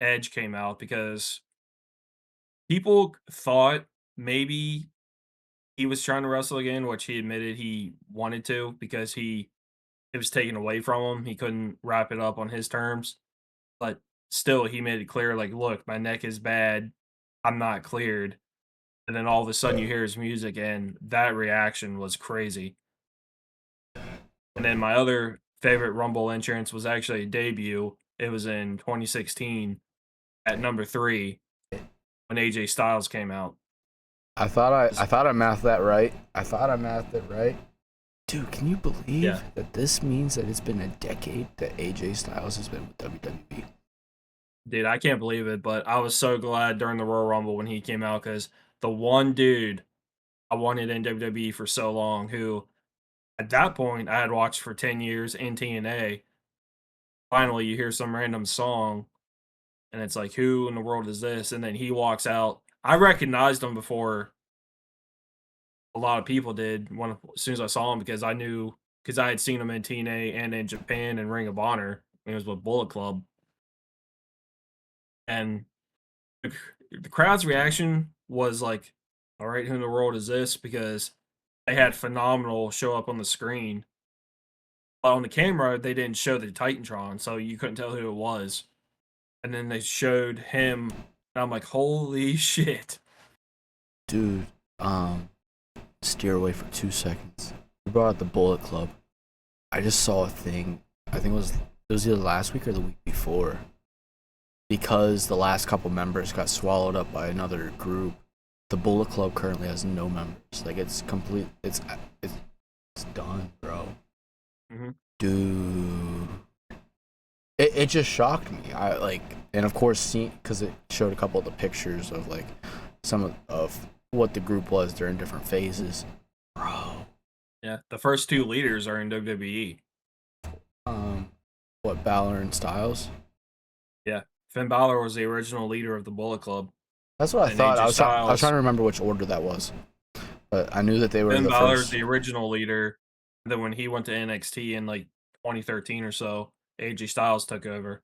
Edge came out because people thought maybe he was trying to wrestle again, which he admitted he wanted to because it was taken away from him. He couldn't wrap it up on his terms. But still, he made it clear, like, look, my neck is bad. I'm not cleared. And then all of a sudden you hear his music, and that reaction was crazy. And then my other favorite Rumble entrance was actually a debut. It was in 2016 at number 3 when AJ Styles came out. I thought I mathed that right. Dude, can you believe that this means that it's been a decade that AJ Styles has been with WWE? Dude, I can't believe it, but I was so glad during the Royal Rumble when he came out because the one dude I wanted in WWE for so long, who at that point I had watched for 10 years in TNA. Finally, you hear some random song, and it's like, who in the world is this? And then he walks out. I recognized him before a lot of people did as soon as I saw him because I had seen him in TNA and in Japan and Ring of Honor when he was with Bullet Club. And the crowd's reaction was like, all right, who in the world is this? Because they had Phenomenal show up on the screen. But on the camera, they didn't show the Titantron, so you couldn't tell who it was. And then they showed him, and I'm like, holy shit. Dude, steer away for 2 seconds. We brought out the Bullet Club. I just saw a thing, I think it was either last week or the week before. Because the last couple members got swallowed up by another group, the Bullet Club currently has no members. Like, it's complete, it's done, bro. Mm-hmm. Dude. It just shocked me. And of course, because it showed a couple of the pictures of like some of what the group was during different phases. Bro. Yeah, the first 2 leaders are in WWE. What, Balor and Styles? Yeah, Finn Balor was the original leader of the Bullet Club. That's what I thought. I was trying to remember which order that was, but I knew that they were Finn the Balor's first. the original leader. And then when he went to NXT in like 2013 or so, AJ Styles took over.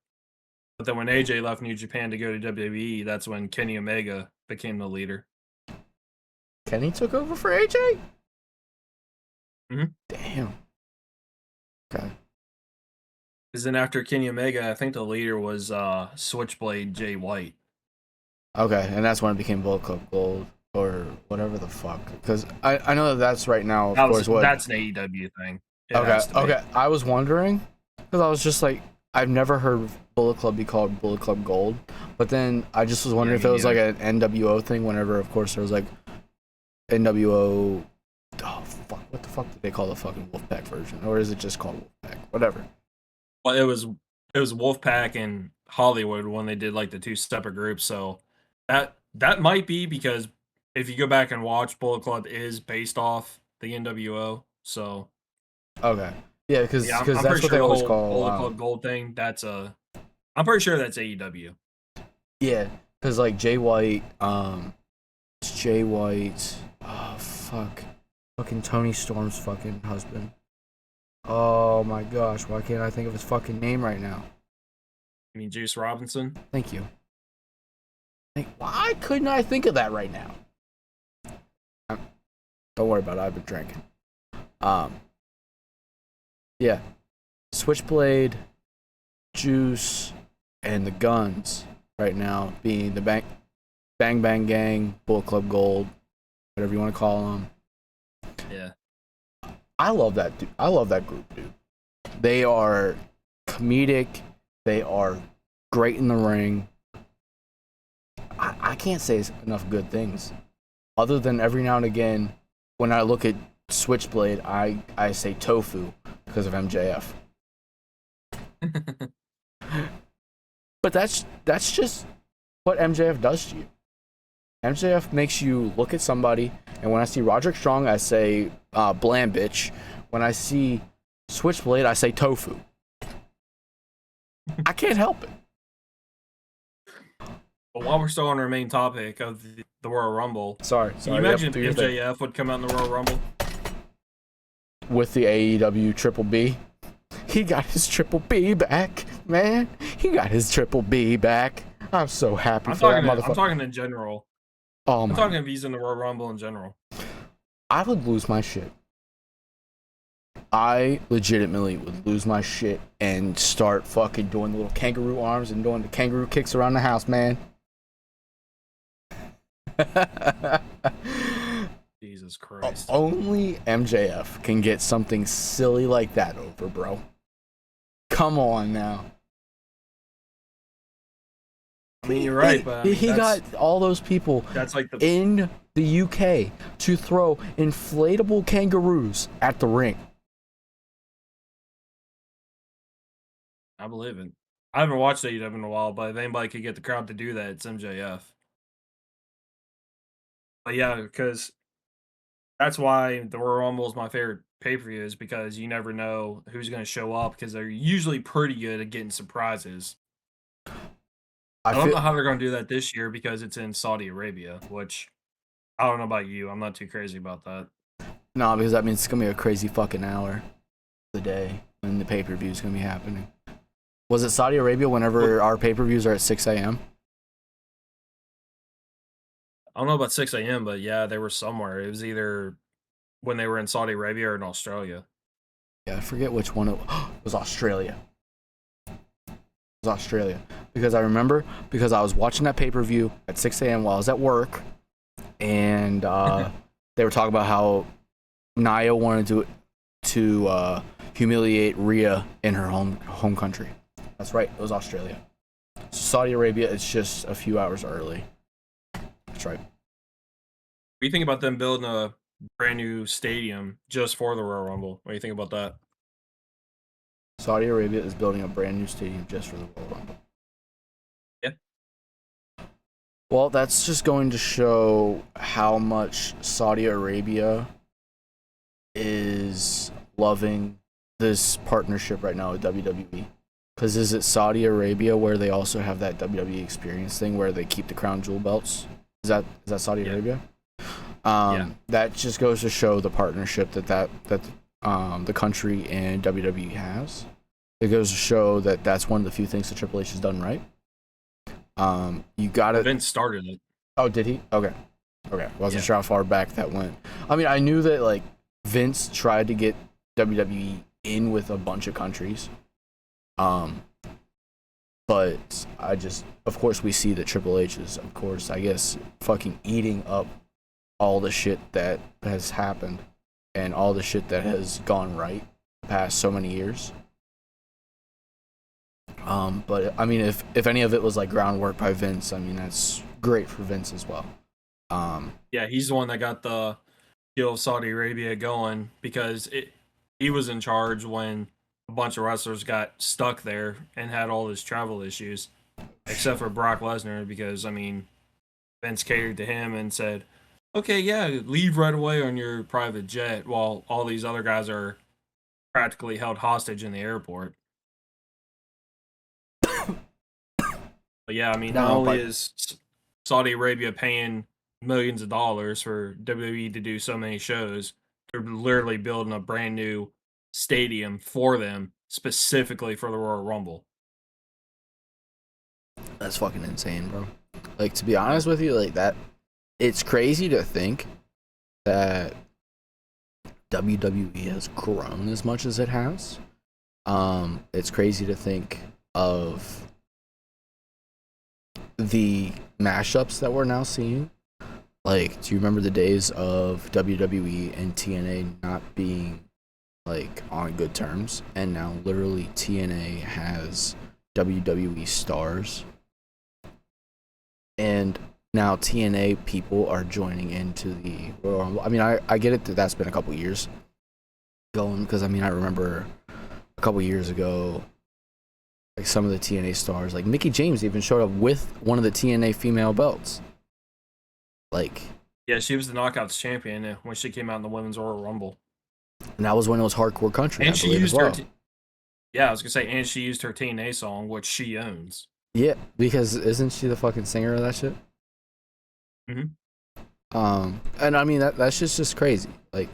But then when AJ left New Japan to go to WWE, that's when Kenny Omega became the leader. Kenny took over for AJ? Mm-hmm. Damn. Okay. Because then after Kenny Omega, I think the leader was Switchblade Jay White. Okay, and that's when it became Bullet Club Gold or whatever the fuck. Because I know that's right now, of course. That's an AEW thing. Okay. I was wondering, because I was just like, I've never heard Bullet Club be called Bullet Club Gold. But then I just was wondering if it was like an NWO thing whenever, of course, there was like NWO. Oh, fuck. What the fuck did they call the fucking Wolfpack version? Or is it just called Wolfpack? Whatever. Well, it was Wolfpack and Hollywood when they did like the 2 separate groups. So that might be because if you go back and watch, Bullet Club is based off the NWO. So Okay. Yeah, because yeah, I'm that's pretty what sure they the always whole call. Bullet Club Gold thing. I'm pretty sure that's AEW. Yeah, because like Jay White, it's Jay White. Oh fuck, fucking Tony Storm's fucking husband. Oh my gosh, why can't I think of his fucking name right now? I mean, Juice Robinson. Thank you. Why couldn't I think of that right now? Don't worry about it. I've been drinking. Yeah, Switchblade, Juice, and the Guns right now being the Bang Bang Gang, Bullet Club Gold, whatever you want to call them. Yeah. I love that dude. I love that group, dude. They are comedic. They are great in the ring. I can't say enough good things. Other than every now and again, when I look at Switchblade, I say tofu because of MJF. But that's just what MJF does to you. MJF makes you look at somebody, and when I see Roderick Strong, I say bland bitch. When I see Switchblade, I say tofu. I can't help it. But while we're still on our main topic of the Royal Rumble, Sorry. can you imagine if MJF would come out in the Royal Rumble? With the AEW Triple B. He got his Triple B back, man. He got his Triple B back. I'm so happy for that motherfucker. I'm talking in general. Oh I'm my. talking if he's in the Royal Rumble in general. I would lose my shit. I legitimately would lose my shit and start fucking doing the little kangaroo arms and doing the kangaroo kicks around the house, man. Jesus Christ. Only MJF can get something silly like that over, bro. Come on now. I mean, you're right, but I mean, he got all those people that's like in the UK to throw inflatable kangaroos at the ring. I believe it. I haven't watched AEW in a while, but if anybody could get the crowd to do that, it's MJF. But yeah, because that's why the Royal Rumble is my favorite pay-per-view, is because you never know who's going to show up, because they're usually pretty good at getting surprises. I don't know how they're going to do that this year because it's in Saudi Arabia, which I don't know about you. I'm not too crazy about that. No, because that means it's going to be a crazy fucking hour of the day when the pay-per-view is going to be happening. Was it Saudi Arabia whenever our pay-per-views are at 6 a.m.? I don't know about 6 a.m., but yeah, they were somewhere. It was either when they were in Saudi Arabia or in Australia. Yeah, I forget which one it was. Australia. It was Australia. Because I remember, because I was watching that pay-per-view at 6 a.m. while I was at work, and they were talking about how Nia wanted to humiliate Rhea in her home country. That's right, it was Australia. Saudi Arabia, it's just a few hours early. That's right. What do you think about them building a brand new stadium just for the Royal Rumble? What do you think about that? Saudi Arabia is building a brand new stadium just for the Royal Rumble. Yeah. Well, that's just going to show how much Saudi Arabia is loving this partnership right now with WWE. Because is it Saudi Arabia where they also have that WWE experience thing where they keep the crown jewel belts? Is that Saudi Arabia? Yeah. That just goes to show the partnership that the country and WWE has. It goes to show that that's one of the few things that Triple H has done right. You got it. Vince started it. Oh, did he? Okay. Wasn't sure how far back that went. I mean, I knew that like Vince tried to get WWE in with a bunch of countries. But I just, of course, we see that Triple H is, of course, I guess, fucking eating up all the shit that has happened and all the shit that has gone right the past so many years. But I mean, if any of it was like groundwork by Vince, I mean, that's great for Vince as well. Yeah, he's the one that got the deal of Saudi Arabia going because he was in charge when a bunch of wrestlers got stuck there and had all this travel issues, except for Brock Lesnar, because, I mean, Vince catered to him and said, okay, yeah, leave right away on your private jet while all these other guys are practically held hostage in the airport. But yeah, I mean, not No, only but is Saudi Arabia paying millions of dollars for WWE to do so many shows, they're literally building a brand new stadium for them specifically for the Royal Rumble. that's fucking insane, bro. Like, to be Yeah. honest with you, like that, it's crazy to think that WWE has grown as much as it has. It's crazy to think of the mashups that we're now seeing. Like, do you remember the days of WWE and TNA not being like on good terms? And now literally TNA has WWE stars. And now TNA people are joining into the Royal Rumble. I mean, I get it that that's been a couple years going, because I mean, I remember a couple years ago, like some of the TNA stars, like Mickie James even showed up with one of the TNA female belts. Like, Yeah, she was the Knockouts champion when she came out in the Women's Royal Rumble. and that was when it was Hardcore Country, And I she believe, as used her. well. Yeah, I was gonna say, and she used her TNA song, which she owns. Yeah, because isn't she the fucking singer of that shit? Mhm. And I mean that's just crazy. Like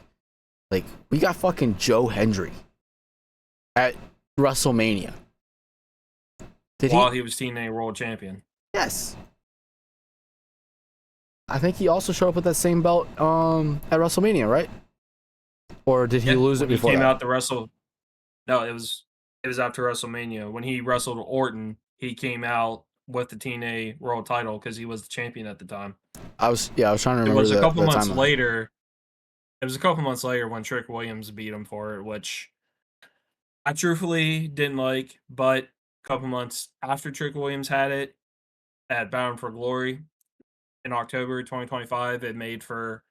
we got fucking Joe Hendry at WrestleMania. While he was TNA World Champion. Yes. I think he also showed up with that same belt at WrestleMania, right? Or did he Yeah, lose it when he before came that? out to wrestle. No, it was after WrestleMania when he wrestled Orton. He came out with the TNA World Title because he was the champion at the time. I was trying to It remember was a couple the months timeline. later. It was a couple months later when Trick Williams beat him for it, which I truthfully didn't like. But a couple months after Trick Williams had it at Bound for Glory in October 2025, it made for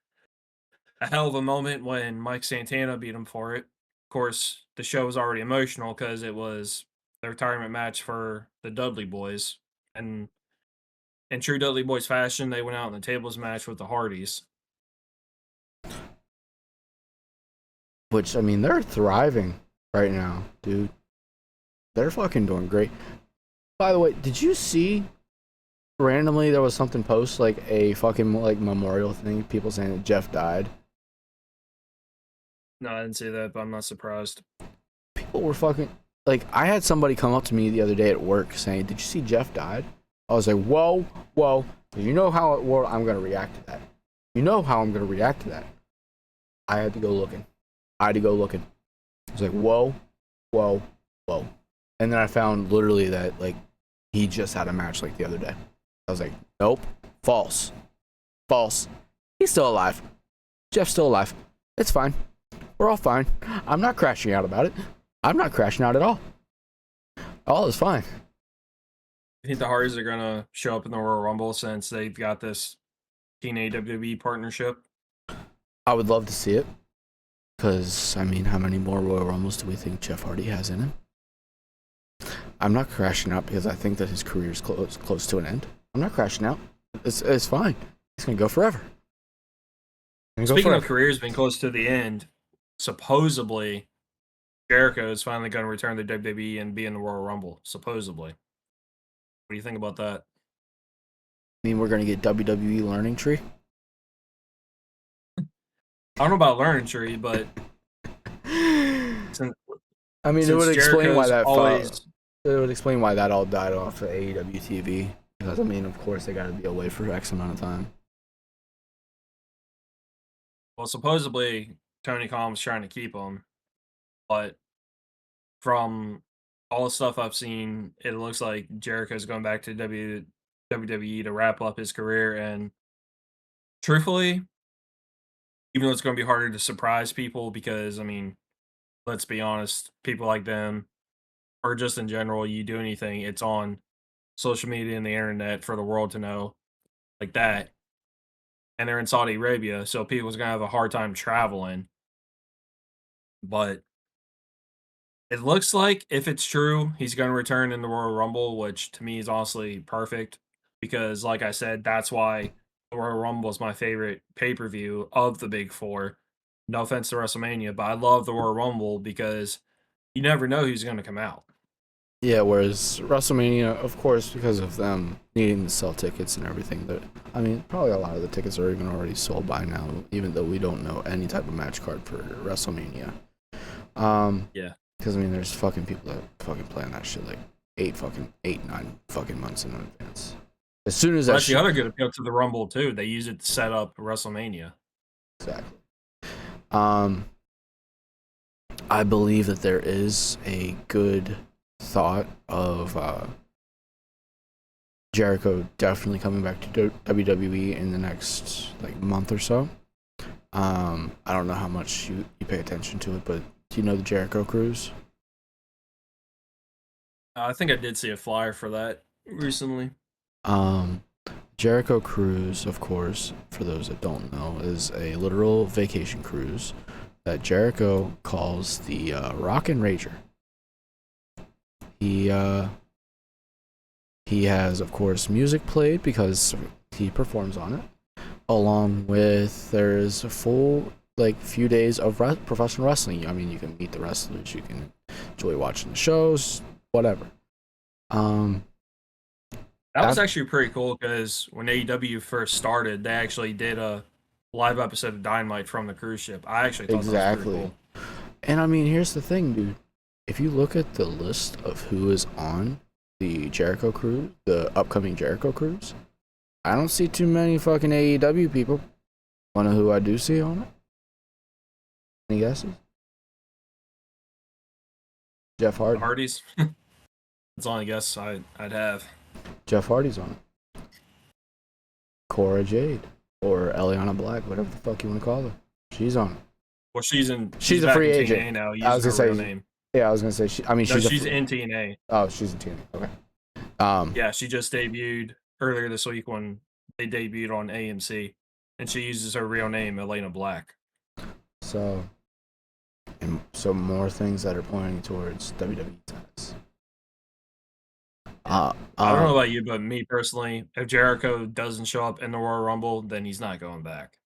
a hell of a moment when Mike Santana beat him for it. Of course, the show was already emotional because it was the retirement match for the Dudley Boys. And in true Dudley Boys fashion, they went out in the tables match with the Hardys. Which, I mean, they're thriving right now, dude. They're fucking doing great. By the way, did you see randomly there was something post, like a fucking like memorial thing, people saying that Jeff died? No, I didn't see that, but I'm not surprised. People were fucking like, I had somebody come up to me the other day at work saying, "Did you see Jeff died?" I was like, "Whoa, whoa." You know how I'm gonna react to that. You know how I'm gonna react to that. I had to go looking. I was like, whoa, whoa, whoa. And then I found literally that like he just had a match like the other day. I was like, nope, false. He's still alive. Jeff's still alive. It's fine. We're all fine. I'm not crashing out about it. I'm not crashing out at all. All is fine. I think the Hardys are going to show up in the Royal Rumble since they've got this TNA WWE partnership. I would love to see it. Because, I mean, how many more Royal Rumbles do we think Jeff Hardy has in him? I'm not crashing out because I think that his career is close to an end. I'm not crashing out. It's fine. He's going to go forever. Speaking of careers being close to the end, supposedly Jericho is finally going to return to WWE and be in the Royal Rumble. Supposedly. What do you think about that? I mean, we're going to get WWE Learning Tree? I don't know about Learning Tree, but I mean, it would explain why that always. It would explain why that all died off of AEW TV. Because, I mean, of course, they got to be away for X amount of time. Well, supposedly Tony Khan was trying to keep him, but from all the stuff I've seen, it looks like Jericho's going back to WWE to wrap up his career. And truthfully, even though it's going to be harder to surprise people, because I mean, let's be honest, people like them, or just in general, you do anything, it's on social media and the internet for the world to know, like that. And they're in Saudi Arabia, so people's gonna have a hard time traveling. But it looks like if it's true, he's gonna return in the Royal Rumble, which to me is honestly perfect. Because like I said, that's why the Royal Rumble is my favorite pay-per-view of the big four. No offense to WrestleMania, but I love the Royal Rumble because you never know who's going to come out. Yeah, whereas WrestleMania, of course, because of them needing to sell tickets and everything, I mean, probably a lot of the tickets are even already sold by now, even though we don't know any type of match card for WrestleMania. Yeah. Because, I mean, there's fucking people that fucking plan that shit like 9 fucking months in advance. As soon as That's the other good appeal to the Rumble, too. They use it to set up WrestleMania. Exactly. I believe that there is a good thought of Jericho definitely coming back to WWE in the next like month or so. I don't know how much you pay attention to it, but do you know the Jericho Cruise? I think I did see a flyer for that recently. Jericho Cruise, of course, for those that don't know, is a literal vacation cruise that Jericho calls the Rockin' Rager. He has, of course, music played because he performs on it, along with there's a full like few days of professional wrestling. I mean, you can meet the wrestlers, you can enjoy watching the shows, whatever. That was actually pretty cool because when AEW first started, they actually did a live episode of Dynamite from the cruise ship. I actually thought that was pretty cool. And I mean, here's the thing, dude. If you look at the list of who is on the Jericho Cruise, the upcoming Jericho Cruise, I don't see too many fucking AEW people. Wanna know who I do see on it? Any guesses? Jeff Hardy. Hardy's. That's the only guess I'd have. Jeff Hardy's on it. Cora Jade or Eliana Black, whatever the fuck you want to call her. She's on it. Well, she's a free agent TNA now. I was gonna say, name. Yeah, I was gonna say she's in TNA. Oh, she's in TNA. Okay. Yeah, she just debuted earlier this week when they debuted on AMC, and she uses her real name, Elena Black. So more things that are pointing towards WWE ties. I don't know about you, but me personally, if Jericho doesn't show up in the Royal Rumble, then he's not going back.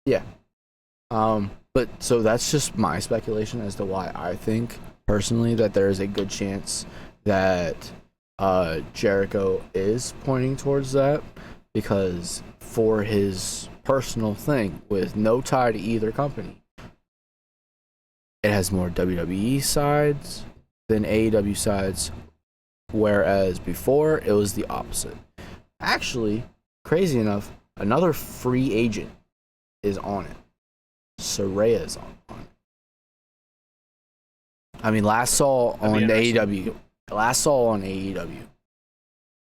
Yeah. But so that's just my speculation as to why I think personally that there is a good chance that Jericho is pointing towards that, because for his personal thing with no tie to either company, it has more WWE sides than AEW sides, whereas before it was the opposite. Actually, crazy enough, another free agent is on it. Saraya is on it. I mean, last saw on AEW,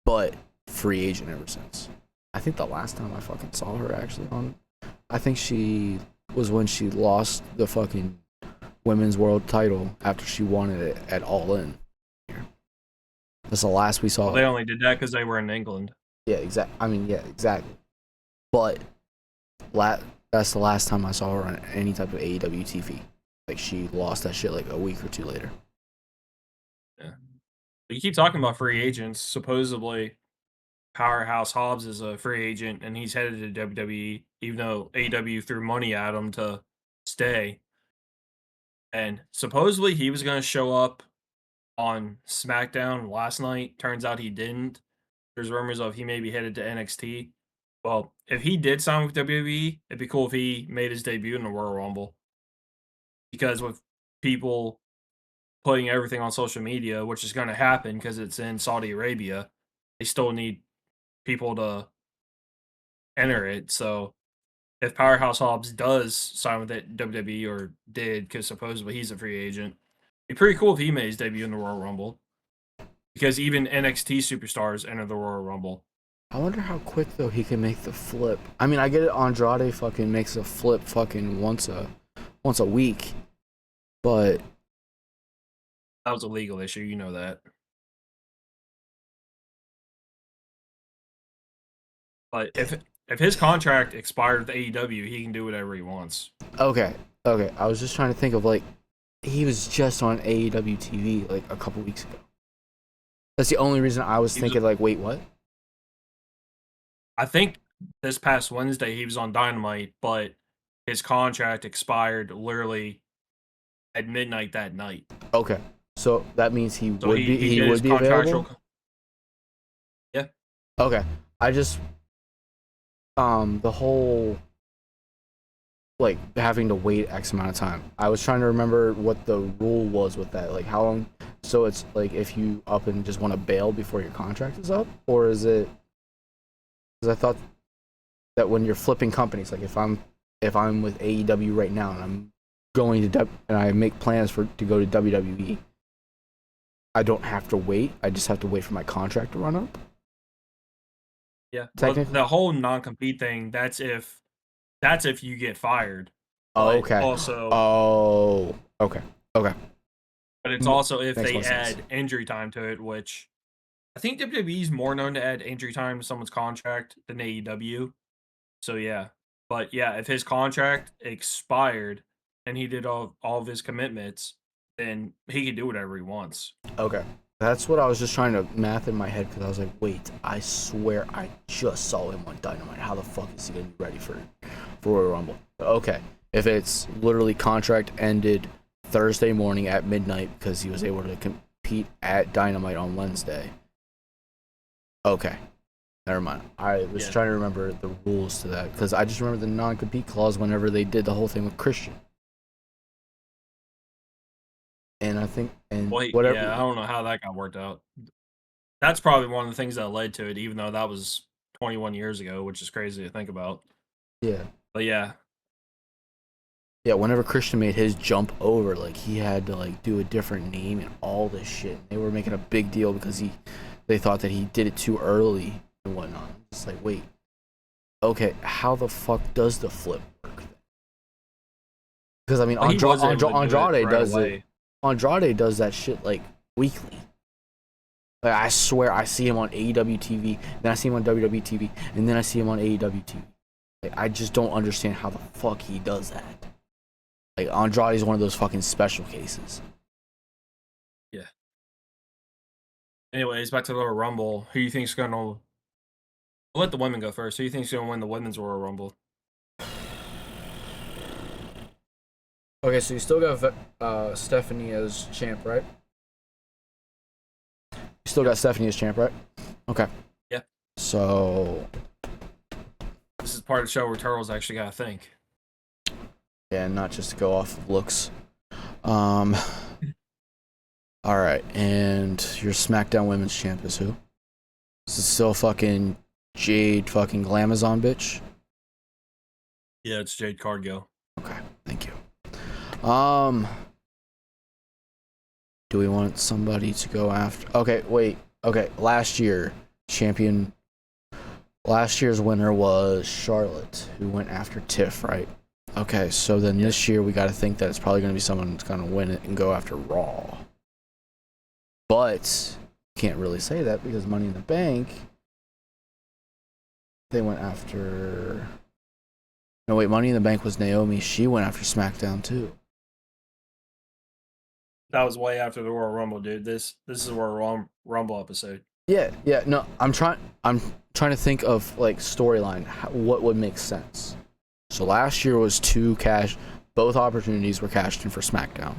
but free agent ever since. I think the last time I fucking saw her actually on, I think she was when she lost the fucking women's world title after she won it at All In. That's the last we saw. Well, they only did that because they were in England. Yeah, exactly. But that's the last time I saw her on any type of AEW TV. Like, she lost that shit like a week or two later. Yeah. But you keep talking about free agents. Supposedly, Powerhouse Hobbs is a free agent, and he's headed to WWE, even though AEW threw money at him to stay. And supposedly, he was going to show up on SmackDown last night. Turns out he didn't. There's rumors of he may be headed to NXT. Well, if he did sign with WWE, it'd be cool if he made his debut in the Royal Rumble. Because with people putting everything on social media, which is going to happen because it's in Saudi Arabia, they still need people to enter it. So if Powerhouse Hobbs does sign with it, WWE, or did, because supposedly he's a free agent, it'd be pretty cool if he made his debut in the Royal Rumble. Because even NXT superstars enter the Royal Rumble. I wonder how quick, though, he can make the flip. I mean, I get it, Andrade fucking makes a flip fucking once a week, but that was a legal issue, you know that. But if his contract expired with AEW, he can do whatever he wants. Okay. I was just trying to think of, like, he was just on AEW TV like a couple weeks ago. That's the only reason I was thinking, like, wait, what? I think this past Wednesday he was on Dynamite, but his contract expired literally at midnight that night. Okay, so that means he So would be he he did his would be available. Yeah. Okay, I just the whole like having to wait X amount of time. I was trying to remember what the rule was with that. Like how long? So it's like if you up and just want to bail before your contract is up, or is it? Because I thought that when you're flipping companies, like if I'm with AEW right now and I'm going to and I make plans to go to WWE, I don't have to wait. I just have to wait for my contract to run up. Yeah. Well, Technically? the whole non-compete thing, that's if you get fired. Oh, But okay. also Oh, okay. Okay. but it's also if Makes they more sense. add injury time to it, which I think WWE is more known to add injury time to someone's contract than AEW. So yeah. But yeah, if his contract expired and he did all of his commitments, then he can do whatever he wants. Okay. That's what I was just trying to math in my head because I was like, wait, I swear I just saw him on Dynamite. How the fuck is he gonna be ready for Royal Rumble? Okay. If it's literally contract ended Thursday morning at midnight because he was able to compete at Dynamite on Wednesday. Okay. Never mind. I was trying to remember the rules to that because I just remember the non-compete clause whenever they did the whole thing with Christian. And I think, whatever. Yeah, I don't know how that got worked out. That's probably one of the things that led to it, even though that was 21 years ago, which is crazy to think about. Yeah. But yeah. Yeah, whenever Christian made his jump over, like he had to like do a different name and all this shit. They were making a big deal because they thought that he did it too early and whatnot. It's like, wait, okay, how the fuck does the flip work? Because I mean, Andrade does it. Andrade does that shit like weekly. Like I swear, I see him on AEW TV, then I see him on WWE TV, and then I see him on AEW TV. Like, I just don't understand how the fuck he does that. Like Andrade is one of those fucking special cases. Yeah. Anyways, back to the Royal Rumble. Who do you think's gonna? I'll let the women go first. Who do you think's gonna win the women's Royal Rumble? Okay, so you still got Stephanie as champ, right? You still got Stephanie as champ, right? Okay. Yeah. So this is part of the show where Turtle's actually got to think. Yeah, not just to go off of looks. All right, and your SmackDown Women's Champ is who? Is it still fucking Jade fucking Glamazon bitch? Yeah, it's Jade Cargill. Okay, thank you. Do we want somebody to go after? Okay, wait. Okay, last year's winner was Charlotte, who went after Tiff, right? Okay, so then this year we got to think that it's probably going to be someone that's going to win it and go after Raw. But can't really say that because Money in the Bank, they went after. No, wait, Money in the Bank was Naomi. She went after SmackDown too. That was way after the Royal Rumble, dude. This is a Royal Rumble episode. Yeah. No, I'm trying to think of like storyline. What would make sense? So last year was both opportunities were cashed in for SmackDown.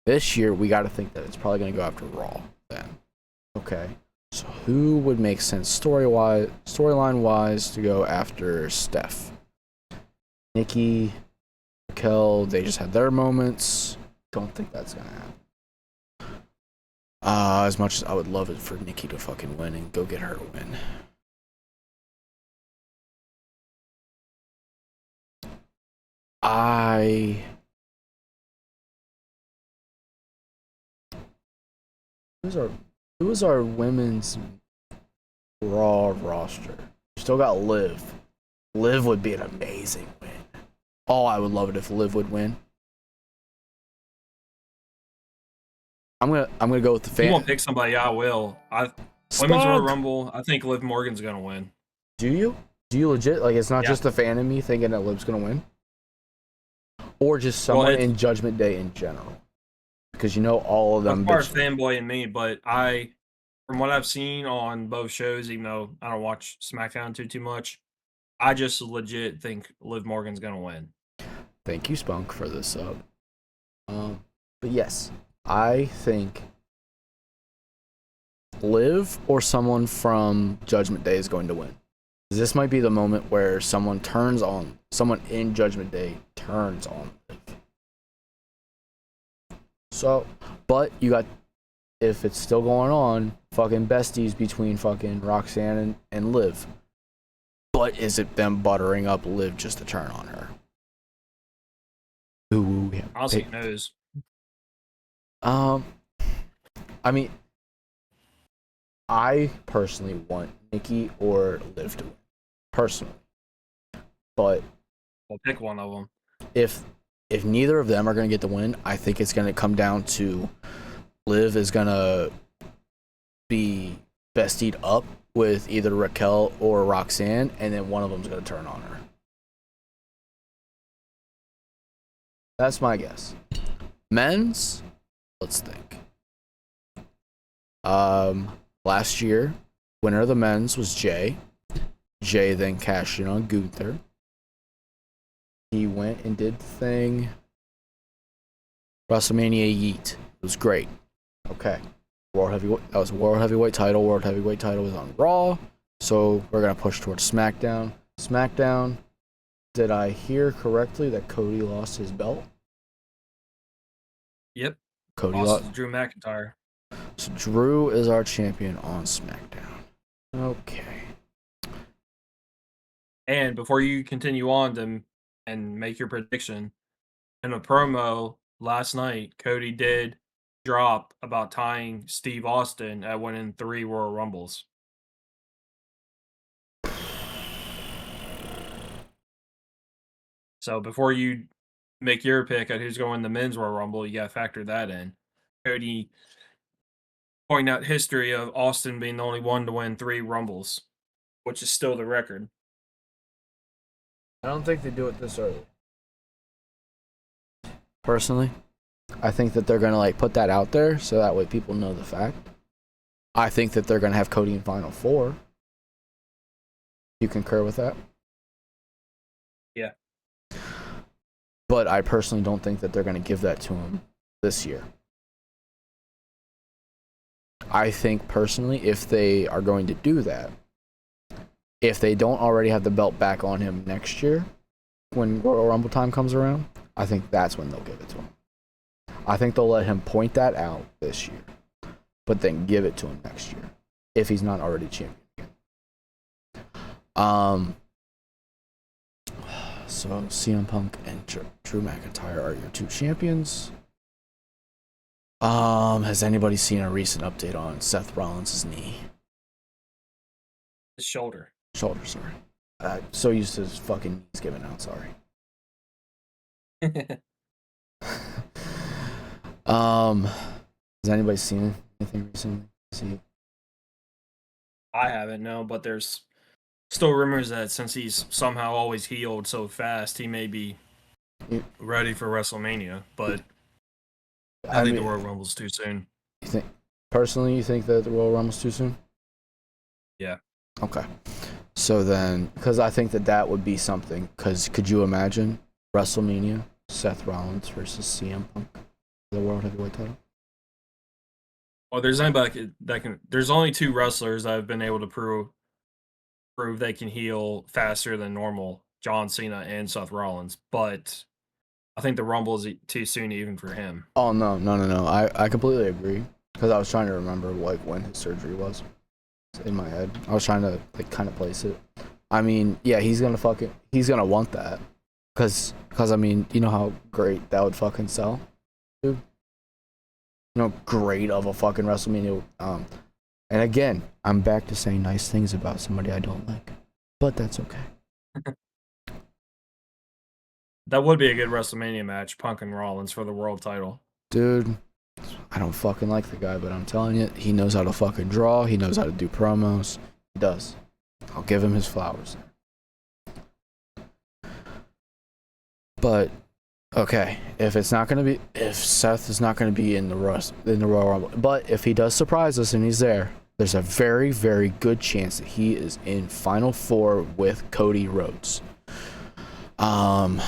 This year we got to think that it's probably going to go after Raw then. Okay. So who would make sense storyline wise to go after Steph? Nikki, Raquel, they just had their moments. Don't think that's going to happen. As much as I would love it for Nikki to fucking win and go get her a win. Who's our women's Raw roster? Still got Liv. Liv would be an amazing win. Oh, I would love it if Liv would win. I'm gonna go with the fan. You won't pick somebody. I will. Women's Royal Rumble. I think Liv Morgan's gonna win. Do you? Do you legit? Like, it's not just the fan in me thinking that Liv's gonna win, or just someone in Judgment Day in general, because you know all of them. Part fanboy in me, but from what I've seen on both shows, even though I don't watch SmackDown too much, I just legit think Liv Morgan's gonna win. Thank you, Spunk, for this sub. But yes, I think Liv or someone from Judgment Day is going to win. This might be the moment where someone in Judgment Day turns on Liv. So, but you got, if it's still going on, fucking besties between fucking Roxanne and Liv. But is it them buttering up Liv just to turn on her? Ooh, yeah. Honestly, who knows? I mean, I personally want Nikki or Liv to win. Personally. But We'll pick one of them. if neither of them are going to get the win, I think it's going to come down to Liv is going to be bestied up with either Raquel or Roxanne, and then one of them's going to turn on her. That's my guess. Men's, let's think. Last year, winner of the men's was Jay. Jay then cashed in on Gunther. He went and did the thing. WrestleMania Yeet. It was great. Okay. That was World Heavyweight title. World Heavyweight title was on Raw. So we're going to push towards SmackDown. SmackDown. Did I hear correctly that Cody lost his belt? Yep. Cody Lost lost. to Drew McIntyre. So Drew is our champion on SmackDown. Okay. And before you continue on and make your prediction, in a promo last night, Cody did drop about tying Steve Austin at winning 3 Royal Rumbles. So before you make your pick at who's going to win the men's Royal Rumble, you got to factor that in. Cody pointing out history of Austin being the only one to win 3 Rumbles, which is still the record. I don't think they do it this early. Personally, I think that they're going to put that out there so that way people know the fact. I think that they're going to have Cody in Final 4. You concur with that? Yeah. But I personally don't think that they're going to give that to him this year. I think personally, if they are going to do that, if they don't already have the belt back on him next year, when Royal Rumble time comes around, I think that's when they'll give it to him. I think they'll let him point that out this year, but then give it to him next year, if he's not already champion again. So CM Punk and Drew McIntyre are your 2 champions. Has anybody seen a recent update on Seth Rollins' knee? His shoulder. Shoulder, sorry. So used to his fucking knees giving out, sorry. Has anybody seen anything recently? I haven't, no, but there's still rumors that since he's somehow always healed so fast, he may be ready for WrestleMania, but I think the Royal Rumble's too soon. You think that the Royal Rumble's too soon? Yeah. Okay. So then, because I think that would be something, because could you imagine WrestleMania, Seth Rollins versus CM Punk, the World Heavyweight title? Well, there's anybody that can. There's only 2 wrestlers that have been able to prove they can heal faster than normal: John Cena and Seth Rollins. But I think the Rumble is too soon even for him. Oh no! I completely agree, because I was trying to remember when his surgery was in my head. I was trying to kind of place it. I mean, yeah, he's gonna want that, because I mean, you know how great that would fucking sell, dude. You know, great of a fucking WrestleMania. And again, I'm back to saying nice things about somebody I don't like, but that's okay. That would be a good WrestleMania match, Punk and Rollins for the world title. Dude, I don't fucking like the guy, but I'm telling you, he knows how to fucking draw. He knows how to do promos. He does. I'll give him his flowers. But okay, if Seth is not gonna be in the Royal Rumble, but if he does surprise us and he's there, there's a very, very good chance that he is in Final Four with Cody Rhodes. Roman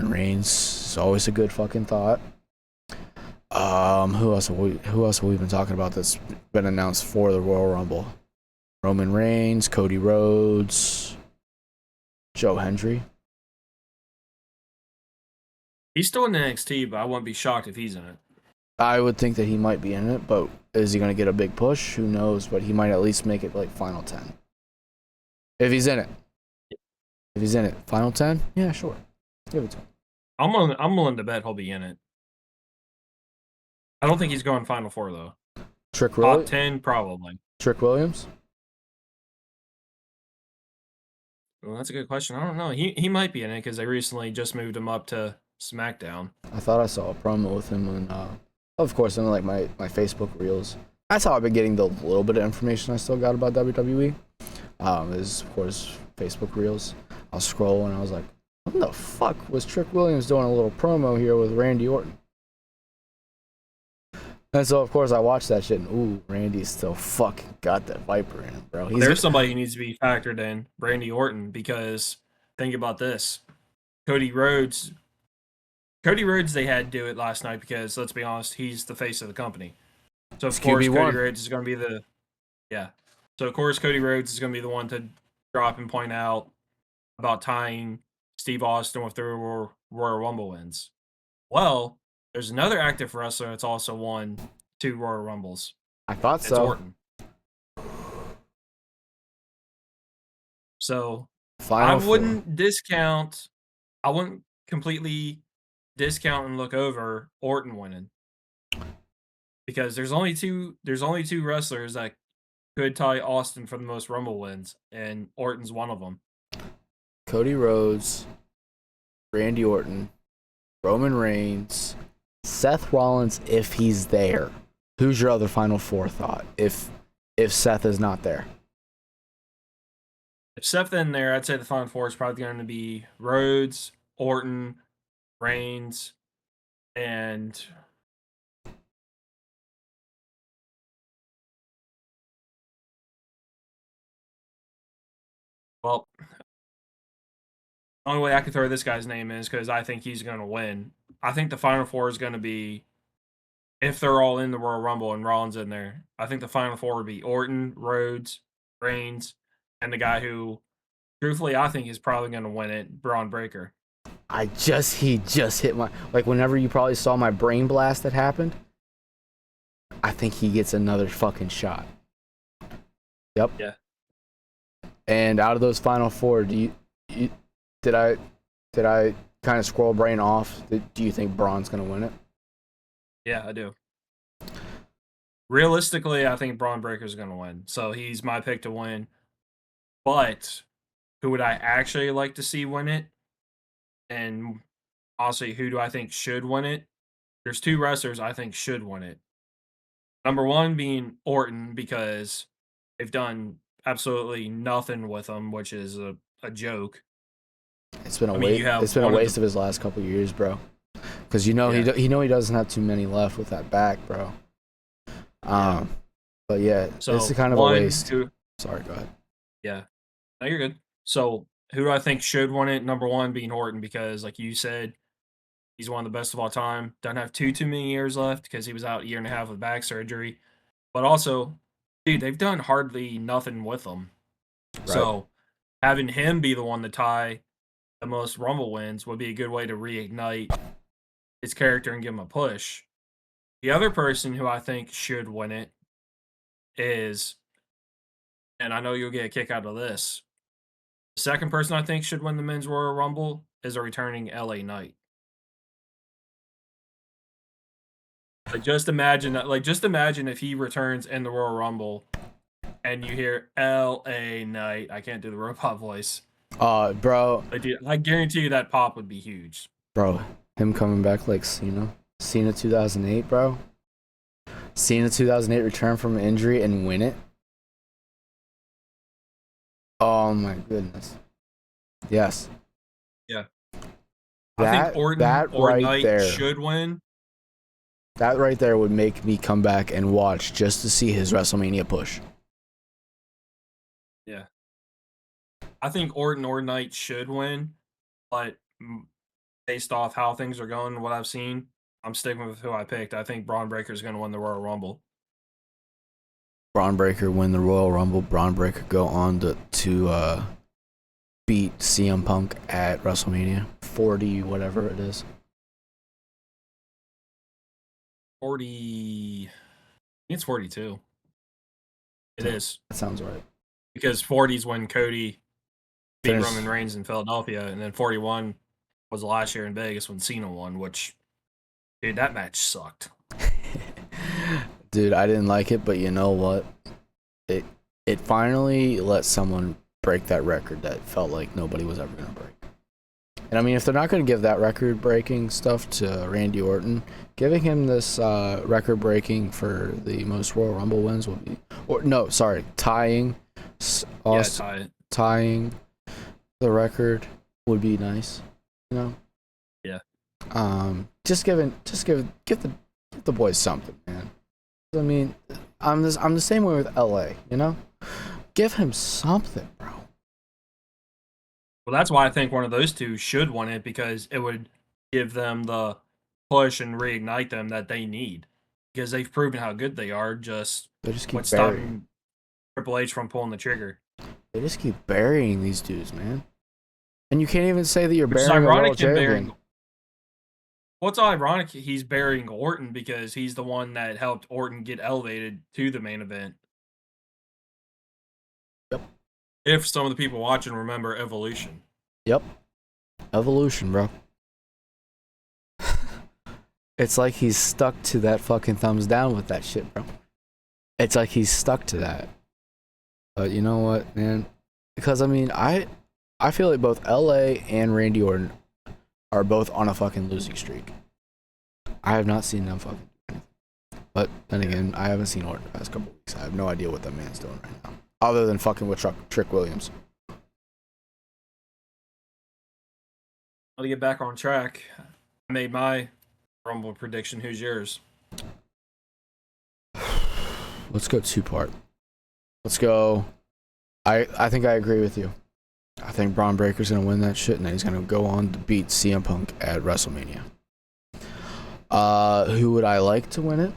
Reigns is always a good fucking thought. Who else have we been talking about that's been announced for the Royal Rumble? Roman Reigns, Cody Rhodes, Joe Hendry. He's still in NXT, but I wouldn't be shocked if he's in it. I would think that he might be in it, but is he going to get a big push? Who knows? But he might at least make it like Final 10. If he's in it. If he's in it. Final 10? Yeah, sure. Give it to him. I'm willing to bet he'll be in it. I don't think he's going Final Four, though. Top 10, probably. Trick Williams? Well, that's a good question. I don't know. He might be in it because they recently just moved him up to SmackDown. I thought I saw a promo with him on, of course, in like my Facebook reels. That's how I've been getting the little bit of information I still got about WWE. Is of course Facebook reels. I'll scroll and I was like, what the fuck was Trick Williams doing a little promo here with Randy Orton? And so of course I watched that shit and ooh, Randy's still fucking got that Viper in him, bro. There's somebody who needs to be factored in, Randy Orton, because think about this. Cody Rhodes, they had to do it last night because, let's be honest, he's the face of the company. So, of course, Cody Rhodes is going to be the... Yeah. So, of course, Cody Rhodes is going to be the one to drop and point out about tying Steve Austin with the Royal Rumble wins. Well, there's another active wrestler that's also won 2 Royal Rumbles. I thought so. It's Orton. So, I wouldn't completely discount and look over Orton winning, because there's only two wrestlers that could tie Austin for the most Rumble wins, and Orton's one of them. Cody Rhodes, Randy Orton, Roman Reigns, Seth Rollins if he's there. Who's your other Final Four thought if Seth is not there? If Seth isn't there, I'd say the Final Four is probably going to be Rhodes, Orton, Reigns, and well, the only way I can throw this guy's name is because I think he's going to win. I think the Final Four is going to be, if they're all in the Royal Rumble and Rollins in there, I think the Final Four would be Orton, Rhodes, Reigns, and the guy who, truthfully, I think is probably going to win it, Braun Breaker. He just hit my, like, whenever you probably saw my brain blast that happened, I think he gets another fucking shot. Yep. Yeah. And out of those Final Four, did I kind of scroll brain off? Do you think Braun's going to win it? Yeah, I do. Realistically, I think Braun Breaker's going to win. So he's my pick to win. But who would I actually like to see win it? And honestly, who do I think should win it? There's 2 wrestlers I think should win it. Number 1 being Orton, because they've done absolutely nothing with him, which is a joke. It's been a waste. It's been a waste of his last couple of years, bro. Because he doesn't have too many left with that back, bro. But yeah, so it's kind of a waste. Sorry, go ahead. Yeah, no, you're good. So who do I think should win it? Number 1 being Orton, because like you said, he's one of the best of all time. Doesn't have too many years left because he was out 1.5 years with back surgery. But also, dude, they've done hardly nothing with him. Right. So having him be the one to tie the most Rumble wins would be a good way to reignite his character and give him a push. The other person who I think should win it is, and I know you'll get a kick out of this, the second person I think should win the Men's Royal Rumble is a returning LA Knight. Just imagine if he returns in the Royal Rumble and you hear LA Knight. I can't do the robot voice. Bro. I guarantee you that pop would be huge. Bro, him coming back like Cena 2008, bro. Cena 2008 return from an injury and win it. Oh my goodness. Yes. Yeah. I think Orton or Knight should win. That right there would make me come back and watch just to see his WrestleMania push. Yeah. I think Orton or Knight should win, but based off how things are going and what I've seen, I'm sticking with who I picked. I think Braun Breaker is going to win the Royal Rumble. Braun Breaker win the Royal Rumble. Braun Breaker go on to beat CM Punk at WrestleMania 40, whatever it is. 40. I think it's 42. It is. That sounds right. Because 40 is when Cody beat There's- Roman Reigns in Philadelphia, and then 41 was last year in Vegas when Cena won, which, dude, that match sucked. Dude, I didn't like it, but you know what? It finally let someone break that record that felt like nobody was ever going to break. And I mean, if they're not going to give that record-breaking stuff to Randy Orton, giving him this record-breaking for the most Royal Rumble wins would be... Or no, sorry, tying tying the record would be nice, you know? Yeah. Just give the boys something, man. I mean, I'm the same way with LA, you know? Give him something, bro. Well, that's why I think one of those two should win it, because it would give them the push and reignite them that they need, because they've proven how good they are. They just keep What's burying. stopping Triple H from pulling the trigger? They just keep burying these dudes, man. And you can't even say that you're Which is burying a world ironic. champion. What's ironic, he's burying Orton because he's the one that helped Orton get elevated to the main event. Yep. If some of the people watching remember Evolution. Yep. Evolution, bro. It's like he's stuck to that fucking thumbs down with that shit, bro. It's like he's stuck to that. But you know what, man? Because I mean, I feel like both LA and Randy Orton are both on a fucking losing streak. I have not seen them fucking do anything. But then again, I haven't seen Orton the past couple weeks. I have no idea what that man's doing right now. Other than fucking with Trick Williams. To get back on track, I made my Rumble prediction. Who's yours? Let's go two-part. Let's go. I think I agree with you. I think Braun Breaker's going to win that shit, and then he's going to go on to beat CM Punk at WrestleMania. Who would I like to win it?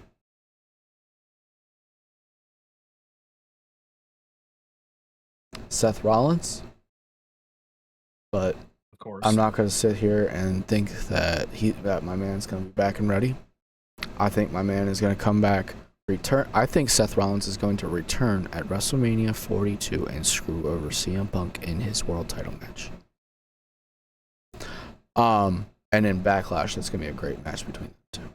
Seth Rollins. But Of course. I'm not going to sit here and think that my man's going to be back and ready. I think my man is going to come back, return. I think Seth Rollins is going to return at WrestleMania 42 and screw over CM Punk in his world title match. And then Backlash, that's going to be a great match between the two.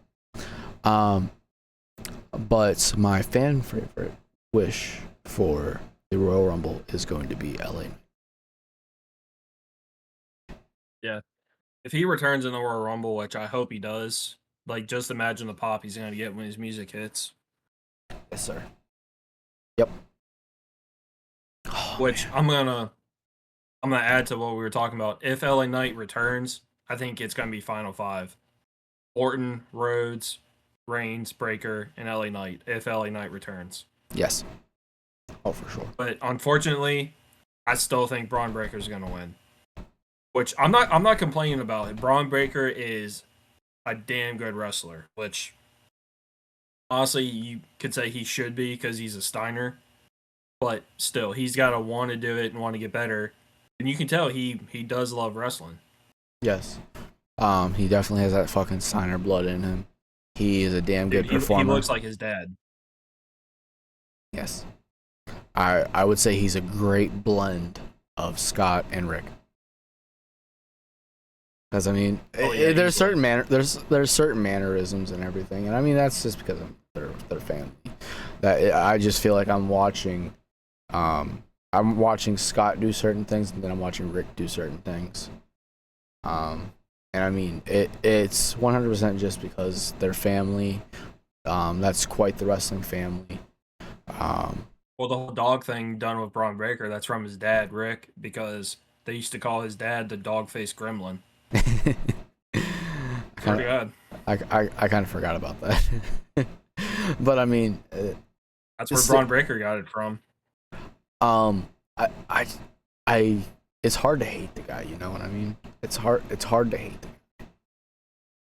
But my fan favorite wish for the Royal Rumble is going to be LA. Yeah. If he returns in the Royal Rumble, which I hope he does, like, just imagine the pop he's going to get when his music hits. Yes, sir. Yep. Which man. I'm gonna add to what we were talking about. If LA Knight returns, I think it's gonna be Final Five: Orton, Rhodes, Reigns, Breaker, and LA Knight. If LA Knight returns, Yes. Oh, for sure. but unfortunately, I still think Braun Breaker is gonna win. Which I'm not complaining about it. Braun Breaker is a damn good wrestler. Which honestly, you could say he should be because he's a Steiner. But still, he's got to want to do it and want to get better. And you can tell he does love wrestling. Yes. He definitely has that fucking Steiner blood in him. He is a damn good He performer. looks like his dad. Yes. I would say he's a great blend of Scott and Rick. Because I mean, there's certain there's certain mannerisms and everything, and I mean that's just because they're family. That I just feel like I'm watching Scott do certain things, and then I'm watching Rick do certain things. And I mean it's 100% just because they're family. That's quite the wrestling family. Well, the whole dog thing done with Braun Breaker, that's from his dad, Rick, because they used to call his dad the dog-faced gremlin. Pretty bad. I kind of forgot about that. But I mean, That's where It's- Braun Breaker got it from. I it's hard to hate the guy, you know what I mean? It's hard to hate the guy.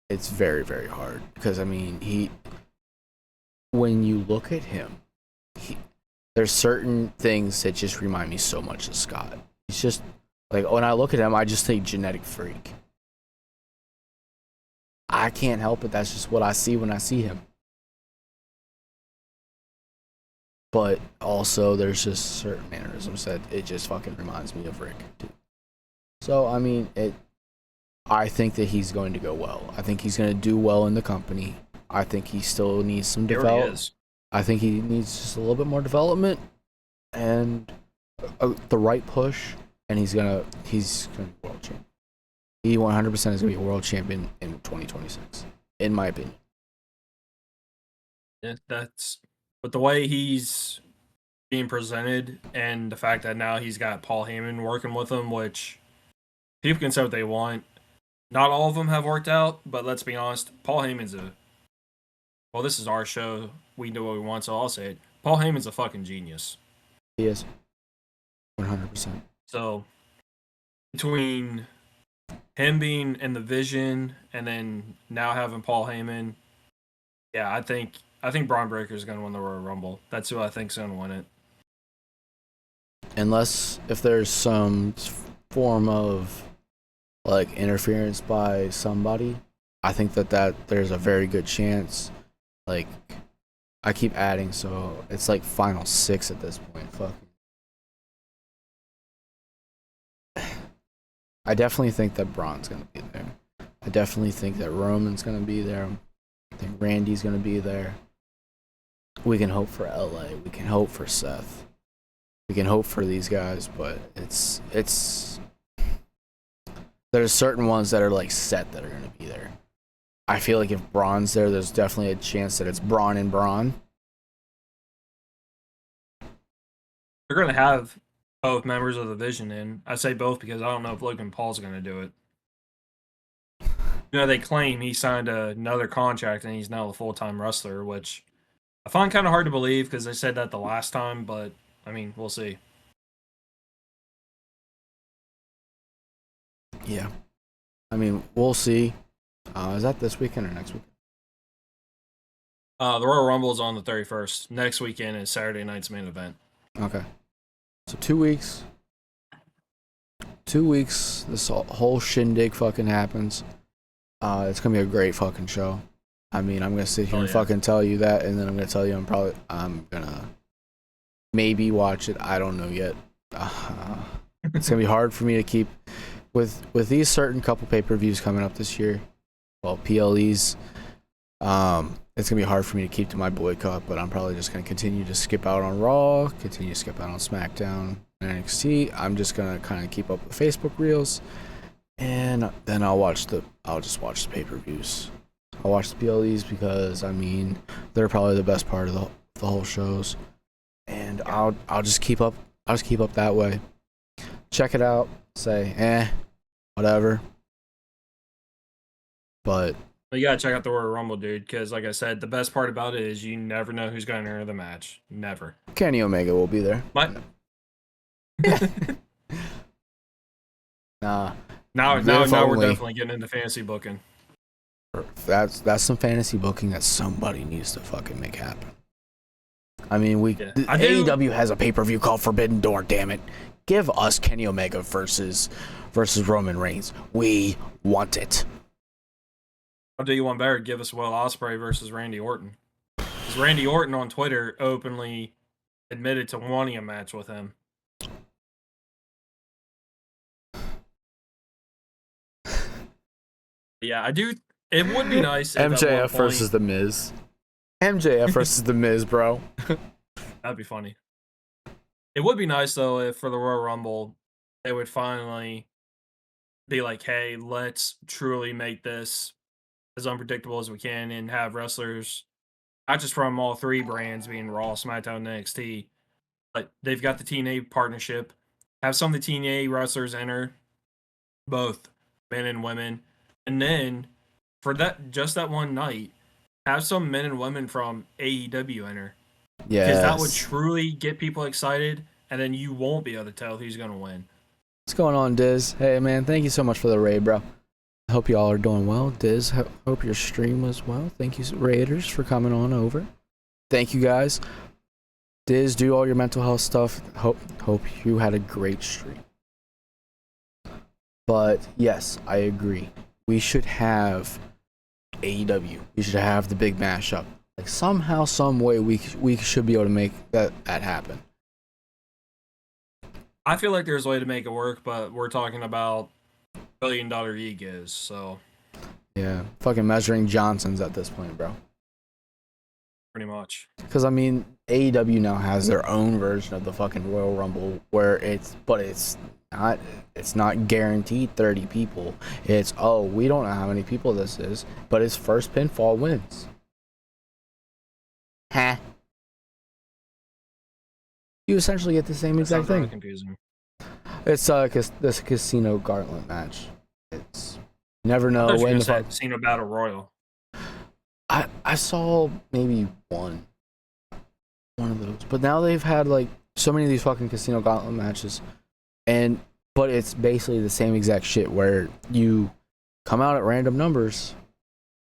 It's very, very hard because I mean, when you look at him, there's certain things that just remind me so much of Scott. He's just like, when I look at him, I just think genetic freak. I can't help it. That's just what I see when I see him. But also, there's just certain mannerisms that it just fucking reminds me of Rick, too. So, I mean, I think that he's going to go well. I think he's going to do well in the company. I think he still needs some He already development. is. I think he needs just a little bit more development and the right push, and he's gonna be world champion. He 100% is gonna be a world champion in 2026, in my opinion. Yeah, that's but the way he's being presented and the fact that now he's got Paul Heyman working with him, which people can say what they want. Not all of them have worked out, but let's be honest, Paul Heyman's well, this is our show. We do what we want, so I'll say it. Paul Heyman's a fucking genius. He is 100%. So between him being in the Vision and then now having Paul Heyman, yeah, I think Braun Breaker is going to win the Royal Rumble. That's who I think's going to win it. Unless if there's some form of like interference by somebody, I think that there's a very good chance. Like, I keep adding, so it's like final 6 at this point. Fuck. I definitely think that Braun's gonna be there. I definitely think that Roman's gonna be there. I think Randy's gonna be there. We can hope for LA. We can hope for Seth. We can hope for these guys, but it's there's certain ones that are like set that are gonna be there. I feel like if Braun's there, there's definitely a chance that it's Braun and Braun. They're going to have both members of the Vision in. I say both because I don't know if Logan Paul's going to do it. You know, they claim he signed another contract and he's now a full-time wrestler, which I find kind of hard to believe because they said that the last time, but I mean, we'll see. Yeah. I mean, we'll see. Is that this weekend or next week? The Royal Rumble is on the 31st. Next weekend is Saturday night's main event. Okay. So 2 weeks. 2 weeks. This whole shindig fucking happens. It's gonna be a great fucking show. I mean, I'm gonna sit here and fucking tell you that, and then I'm gonna tell you I'm gonna maybe watch it. I don't know yet. It's gonna be hard for me to keep with these certain couple pay-per-views coming up this year. Well, PLEs. It's gonna be hard for me to keep to my boycott, but I'm probably just gonna continue to skip out on Raw, continue to skip out on SmackDown and NXT. I'm just gonna kind of keep up with Facebook Reels, and then I'll just watch the pay-per-views. I'll watch the PLEs because I mean they're probably the best part of the whole shows, and I'll just keep up. I'll just keep up that way. Check it out. Say whatever. But you gotta check out the Royal Rumble, dude, because like I said, the best part about it is you never know who's gonna enter the match. Never. Kenny Omega will be there. Nah. Now we're definitely getting into fantasy booking. That's some fantasy booking that somebody needs to fucking make happen. I mean, AEW has a pay-per-view called Forbidden Door. Damn it, give us Kenny Omega versus Roman Reigns. We want it. I'll do you one better. Give us Will Ospreay versus Randy Orton. Because Randy Orton on Twitter openly admitted to wanting a match with him. Yeah, I do. It would be nice. If MJF versus The Miz. MJF versus The Miz, bro. That'd be funny. It would be nice though if for the Royal Rumble they would finally be like, "Hey, let's truly make this as unpredictable as we can and have wrestlers not just from all three brands being Raw, SmackDown, and NXT, but they've got the TNA partnership. Have some of the TNA wrestlers enter, both men and women, and then for that one night, have some men and women from AEW enter. Yeah. Because that would truly get people excited, and then you won't be able to tell who's going to win. What's going on, Diz? Hey, man, thank you so much for the raid, bro. I hope y'all are doing well. Diz, hope your stream was well. Thank you, Raiders, for coming on over. Thank you, guys. Diz, do all your mental health stuff. Hope you had a great stream. But, yes, I agree. We should have AEW. We should have the big mashup. Like, somehow, some way, we should be able to make that happen. I feel like there's a way to make it work, but we're talking about billion-dollar egos, so... Yeah, fucking measuring Johnsons at this point, bro. Pretty much. Because, I mean, AEW now has their own version of the fucking Royal Rumble where it's not guaranteed 30 people. It's, we don't know how many people this is, but it's first pinfall wins. Huh? You essentially get the same exact thing. Really confusing. It's this Casino Gauntlet match. It's never know I when the Casino Battle Royal. I saw maybe one of those, but now they've had like so many of these fucking Casino Gauntlet matches, but it's basically the same exact shit where you come out at random numbers.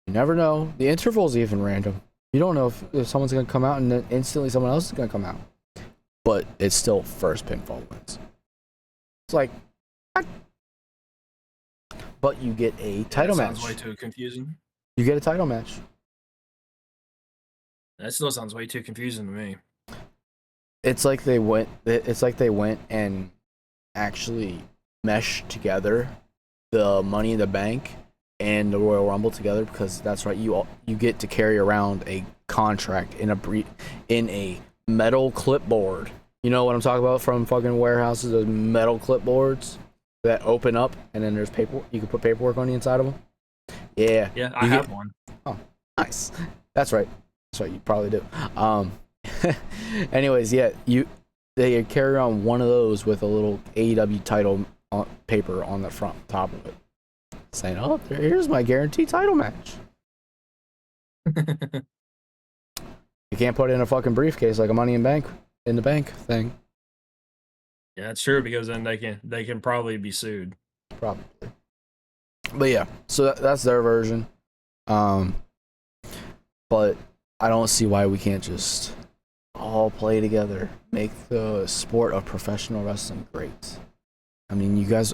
You never know. The interval's even random. You don't know if someone's gonna come out and then instantly someone else is gonna come out. But it's still first pinfall wins. It's like, what? But you get a title match. Sounds way too confusing. You get a title match. That still sounds way too confusing to me. It's like they went and actually meshed together the Money in the Bank and the Royal Rumble together, because that's right. You get to carry around a contract in a metal clipboard. You know what I'm talking about from fucking warehouses? Those metal clipboards that open up and then there's paper. You can put paperwork on the inside of them. Yeah. Yeah, I have one. Oh, nice. That's right. You probably do. Anyways, yeah, they carry on one of those with a little AEW title paper on the top of it, saying, "Oh, here's my guaranteed title match." You can't put it in a fucking briefcase like a Money in the Bank thing. Yeah, that's true, because then they can probably be sued. Probably. But yeah, so that's their version. But I don't see why we can't just all play together, make the sport of professional wrestling great. I mean, you guys,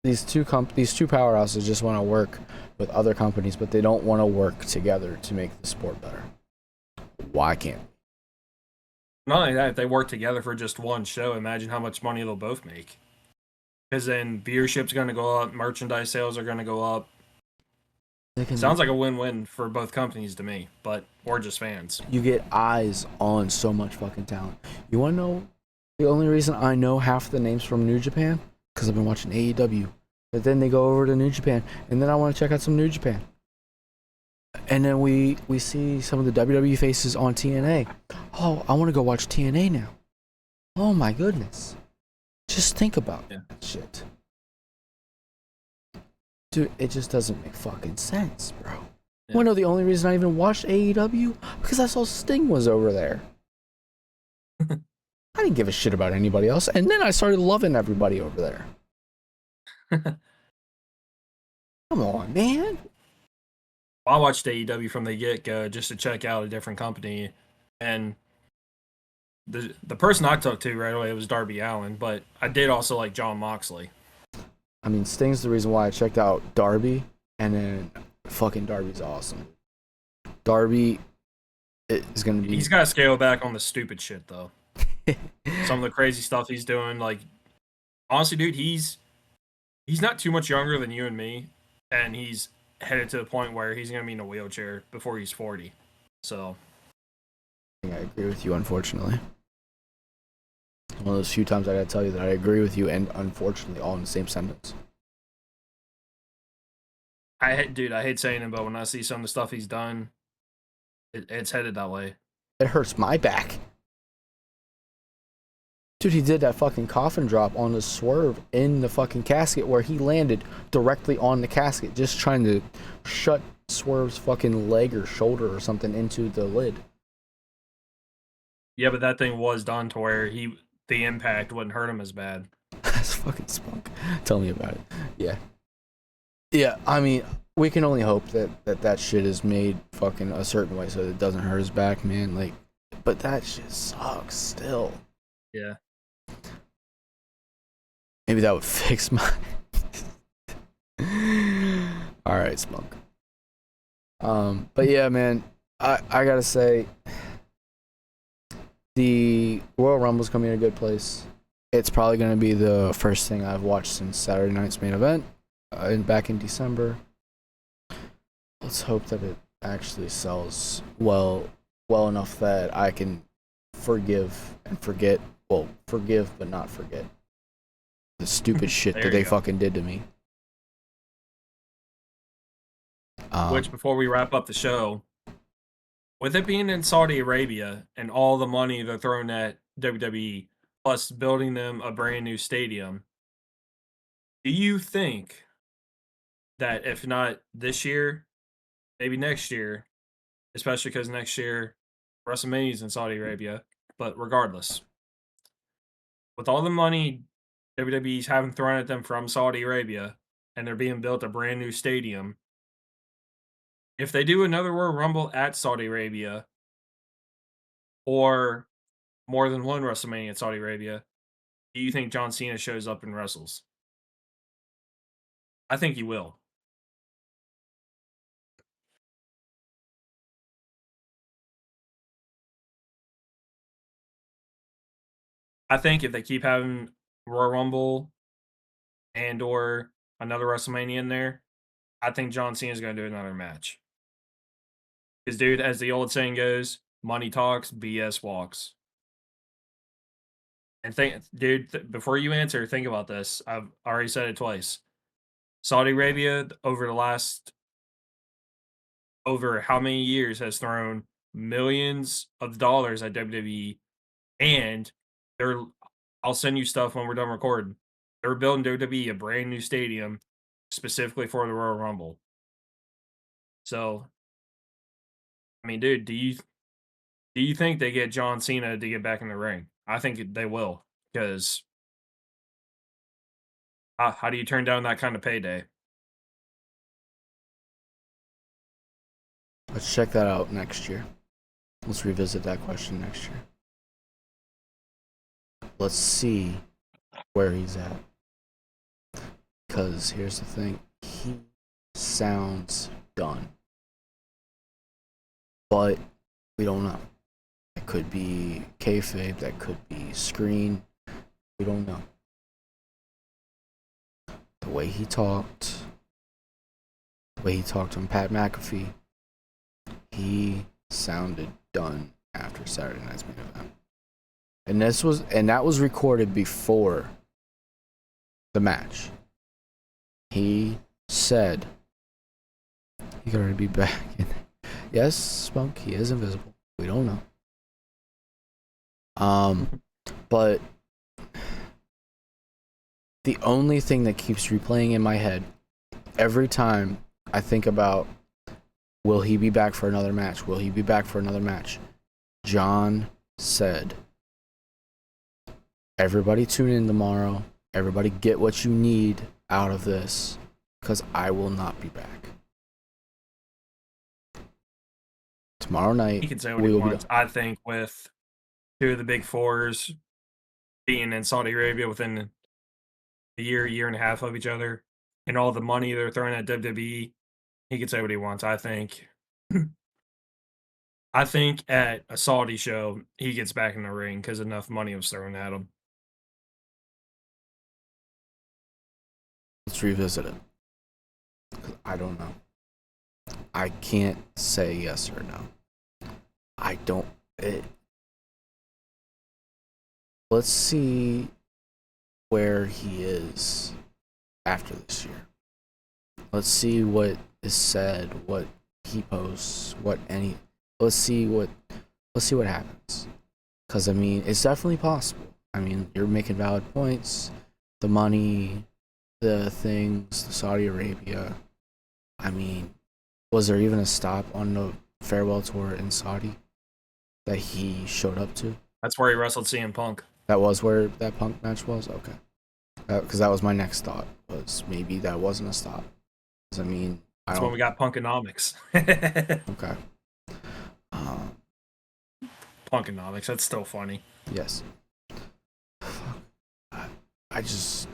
these two powerhouses just want to work with other companies, but they don't want to work together to make the sport better. Why can't? Not only that, if they work together for just one show, imagine how much money they'll both make. Because then viewership's going to go up, merchandise sales are going to go up. Sounds like a win-win for both companies to me, but we're just fans. You get eyes on so much fucking talent. You want to know the only reason I know half the names from New Japan? Because I've been watching AEW. But then they go over to New Japan, and then I want to check out some New Japan. And then we see some of the WWE faces on TNA. Oh, I want to go watch TNA now. Oh my goodness. Just think about that shit. Dude, it just doesn't make fucking sense, bro. Yeah. You wanna know the only reason I even watched AEW? Because I saw Sting was over there. I didn't give a shit about anybody else, and then I started loving everybody over there. Come on, man. I watched AEW from the get-go just to check out a different company, and the person I took to right away was Darby Allin, but I did also like Jon Moxley. I mean, Sting's the reason why I checked out Darby, and then fucking Darby's awesome. Darby is gonna be... He's got to scale back on the stupid shit, though. Some of the crazy stuff he's doing, like... Honestly, dude, he's not too much younger than you and me, and he's headed to the point where he's going to be in a wheelchair before he's 40. So... I agree with you, unfortunately. One of those few times I gotta tell you that I agree with you and unfortunately all in the same sentence. I hate saying it, but when I see some of the stuff he's done, it's headed that way. It hurts my back. Dude, he did that fucking coffin drop on the swerve in the fucking casket where he landed directly on the casket, just trying to shut Swerve's fucking leg or shoulder or something into the lid. Yeah, but that thing was done to where the impact wouldn't hurt him as bad. That's fucking spunk. Tell me about it. Yeah. Yeah, I mean, we can only hope that shit is made fucking a certain way so that it doesn't hurt his back, man. Like, but that shit sucks still. Yeah. Maybe that would fix my. All right, spunk. But yeah, man, I gotta say, the Royal Rumble's coming in a good place. It's probably gonna be the first thing I've watched since Saturday night's main event, back in December. Let's hope that it actually sells well enough that I can forgive and forget. Well, forgive but not forget the stupid shit that they fucking did to me. Which, before we wrap up the show, with it being in Saudi Arabia and all the money they're throwing at WWE, plus building them a brand new stadium, do you think that if not this year, maybe next year, especially because next year WrestleMania is in Saudi Arabia, but regardless, with all the money WWE's having thrown at them from Saudi Arabia and they're being built a brand new stadium, if they do another Royal Rumble at Saudi Arabia or more than one WrestleMania at Saudi Arabia, do you think John Cena shows up and wrestles? I think he will. I think if they keep having Royal Rumble and or another WrestleMania in there, I think John Cena's going to do another match. Because, dude, as the old saying goes, money talks, BS walks. And before you answer, think about this. I've already said it twice. Saudi Arabia, over how many years, has thrown millions of dollars at WWE, and I'll send you stuff when we're done recording. They're building WWE a brand new stadium specifically for the Royal Rumble. So, I mean, dude, do you think they get John Cena to get back in the ring? I think they will, because how do you turn down that kind of payday? Let's check that out next year. Let's revisit that question next year. Let's see where he's at. Because here's the thing. He sounds done. But we don't know. It could be kayfabe. That could be screen. We don't know. The way he talked on Pat McAfee, he sounded done after Saturday night's main event. And that was recorded before the match. He said he could already be back in. Yes, Spunk, he is invisible. We don't know. But the only thing that keeps replaying in my head every time I think about, will he be back for another match? Will he be back for another match? John said, everybody tune in tomorrow. Everybody get what you need out of this, because I will not be back. Tomorrow night, he can say what he wants. I think with two of the big fours being in Saudi Arabia within a year and a half of each other, and all the money they're throwing at WWE, he can say what he wants. I think at a Saudi show, he gets back in the ring because enough money was thrown at him. Let's revisit it. I don't know. I can't say yes or no. I don't. Let's see where he is after this year. Let's see what is said, what he posts, let's see what happens. Because, I mean, it's definitely possible. I mean, you're making valid points. The money, the things, the Saudi Arabia. I mean, Was there even a stop on the farewell tour in Saudi that he showed up to? That's where he wrestled CM Punk. That was where that Punk match was? Okay. Because that was my next thought, was maybe that wasn't a stop. Because, I mean, That's when we got Punkonomics. Okay. Punkonomics, that's still funny. Yes. I just...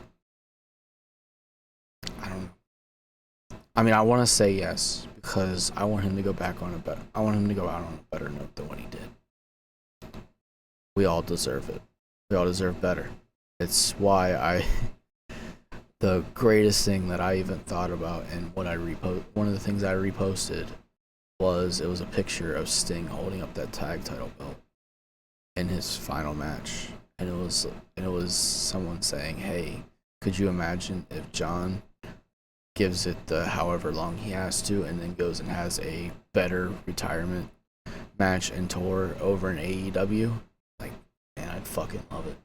I don't know. I mean, I want to say yes, because I want him to go back on a better... I want him to go out on a better note than what he did. We all deserve it. We all deserve better. It's why the greatest thing that I even thought about, and what I one of the things I reposted was, it was a picture of Sting holding up that tag title belt in his final match, and it was someone saying, "Hey, could you imagine if John gives it the however long he has to, and then goes and has a better retirement match and tour over in AEW? Like, man, I'd fucking love it."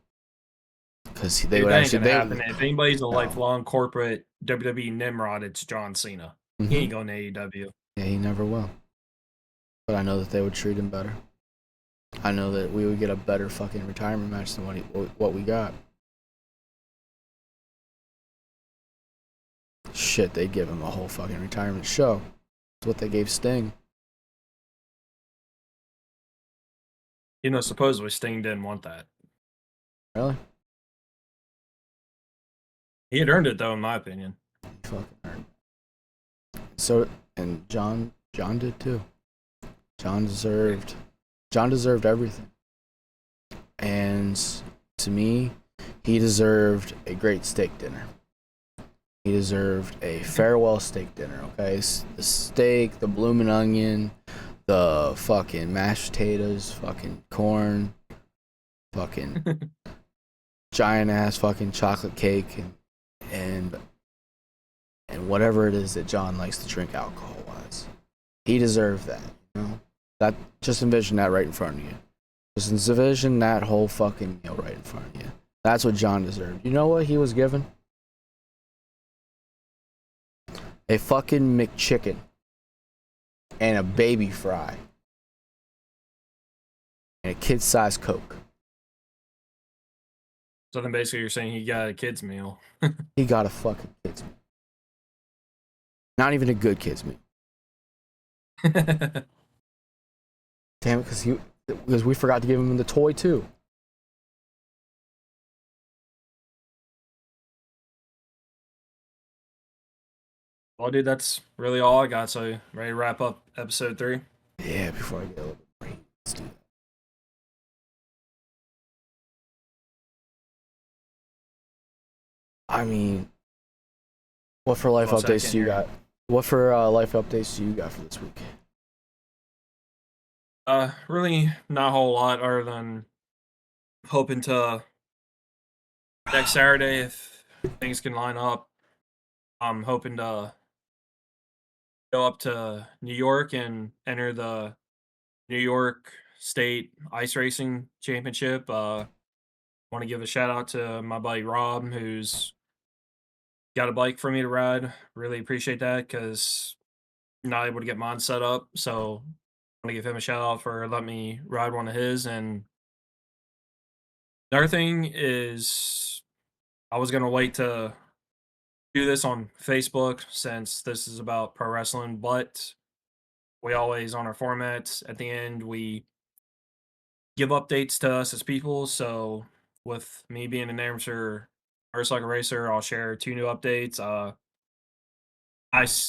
Because they would actually. If anybody's a lifelong corporate WWE Nimrod, it's John Cena. Mm-hmm. He ain't going to AEW. Yeah, he never will. But I know that they would treat him better. I know that we would get a better fucking retirement match than what we got. Shit, they'd give him a whole fucking retirement show. That's what they gave Sting. You know, supposedly Sting didn't want that. Really? He had earned it, though, in my opinion. He fucking earned it. So, and John did too. John deserved everything. And to me, he deserved a great steak dinner. He deserved a farewell steak dinner, okay? The steak, the bloomin' onion, the fucking mashed potatoes, fucking corn, fucking giant ass fucking chocolate cake, and whatever it is that John likes to drink alcohol-wise. He deserved that, you know? That, just envision that right in front of you. Just envision that whole fucking meal right in front of you. That's what John deserved. You know what he was given? A fucking McChicken and a baby fry and a kid-sized Coke. So then basically you're saying he got a kid's meal. He got a fucking kid's meal. Not even a good kid's meal. Damn it, because we forgot to give him the toy too. Well, dude, that's really all I got. So, ready to wrap up episode 3? Yeah, before I get a little bit brain, let's do that. I mean, what for life updates do you got? What for life updates do you got for this week? Really not a whole lot other than hoping to next Saturday, if things can line up, I'm hoping to go up to New York and enter the New York State Ice Racing Championship. Want to give a shout out to my buddy Rob, who's got a bike for me to ride. Really appreciate that, because not able to get mine set up. So I want to give him a shout out for letting me ride one of his. And another thing is, I was gonna wait to do this on Facebook since this is about pro wrestling, but we always, on our formats at the end, we give updates to us as people. So with me being an amateur motorcycle racer, I'll share 2 new updates. I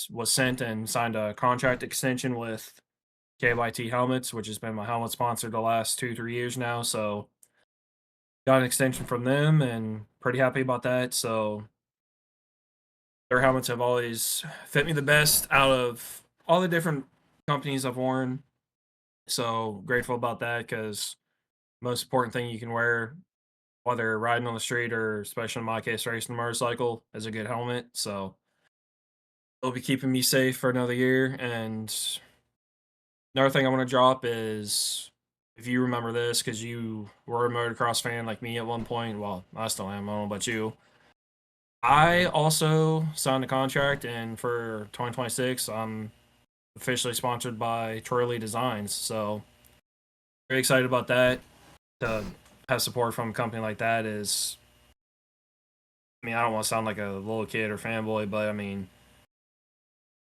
was sent and signed a contract extension with KYT Helmets, which has been my helmet sponsor the last 2-3 years now. So got an extension from them and pretty happy about that. So their helmets have always fit me the best out of all the different companies I've worn. So grateful about that, because most important thing you can wear, whether riding on the street or, especially in my case, racing a motorcycle, is a good helmet. So it'll be keeping me safe for another year. And another thing I want to drop is, if you remember this, because you were a motocross fan like me at one point. Well, I still am. I don't know about you. I also signed a contract, and for 2026, I'm officially sponsored by Troy Lee Designs. So very excited about that. To have support from a company like that is, I mean, I don't want to sound like a little kid or fanboy, but I mean,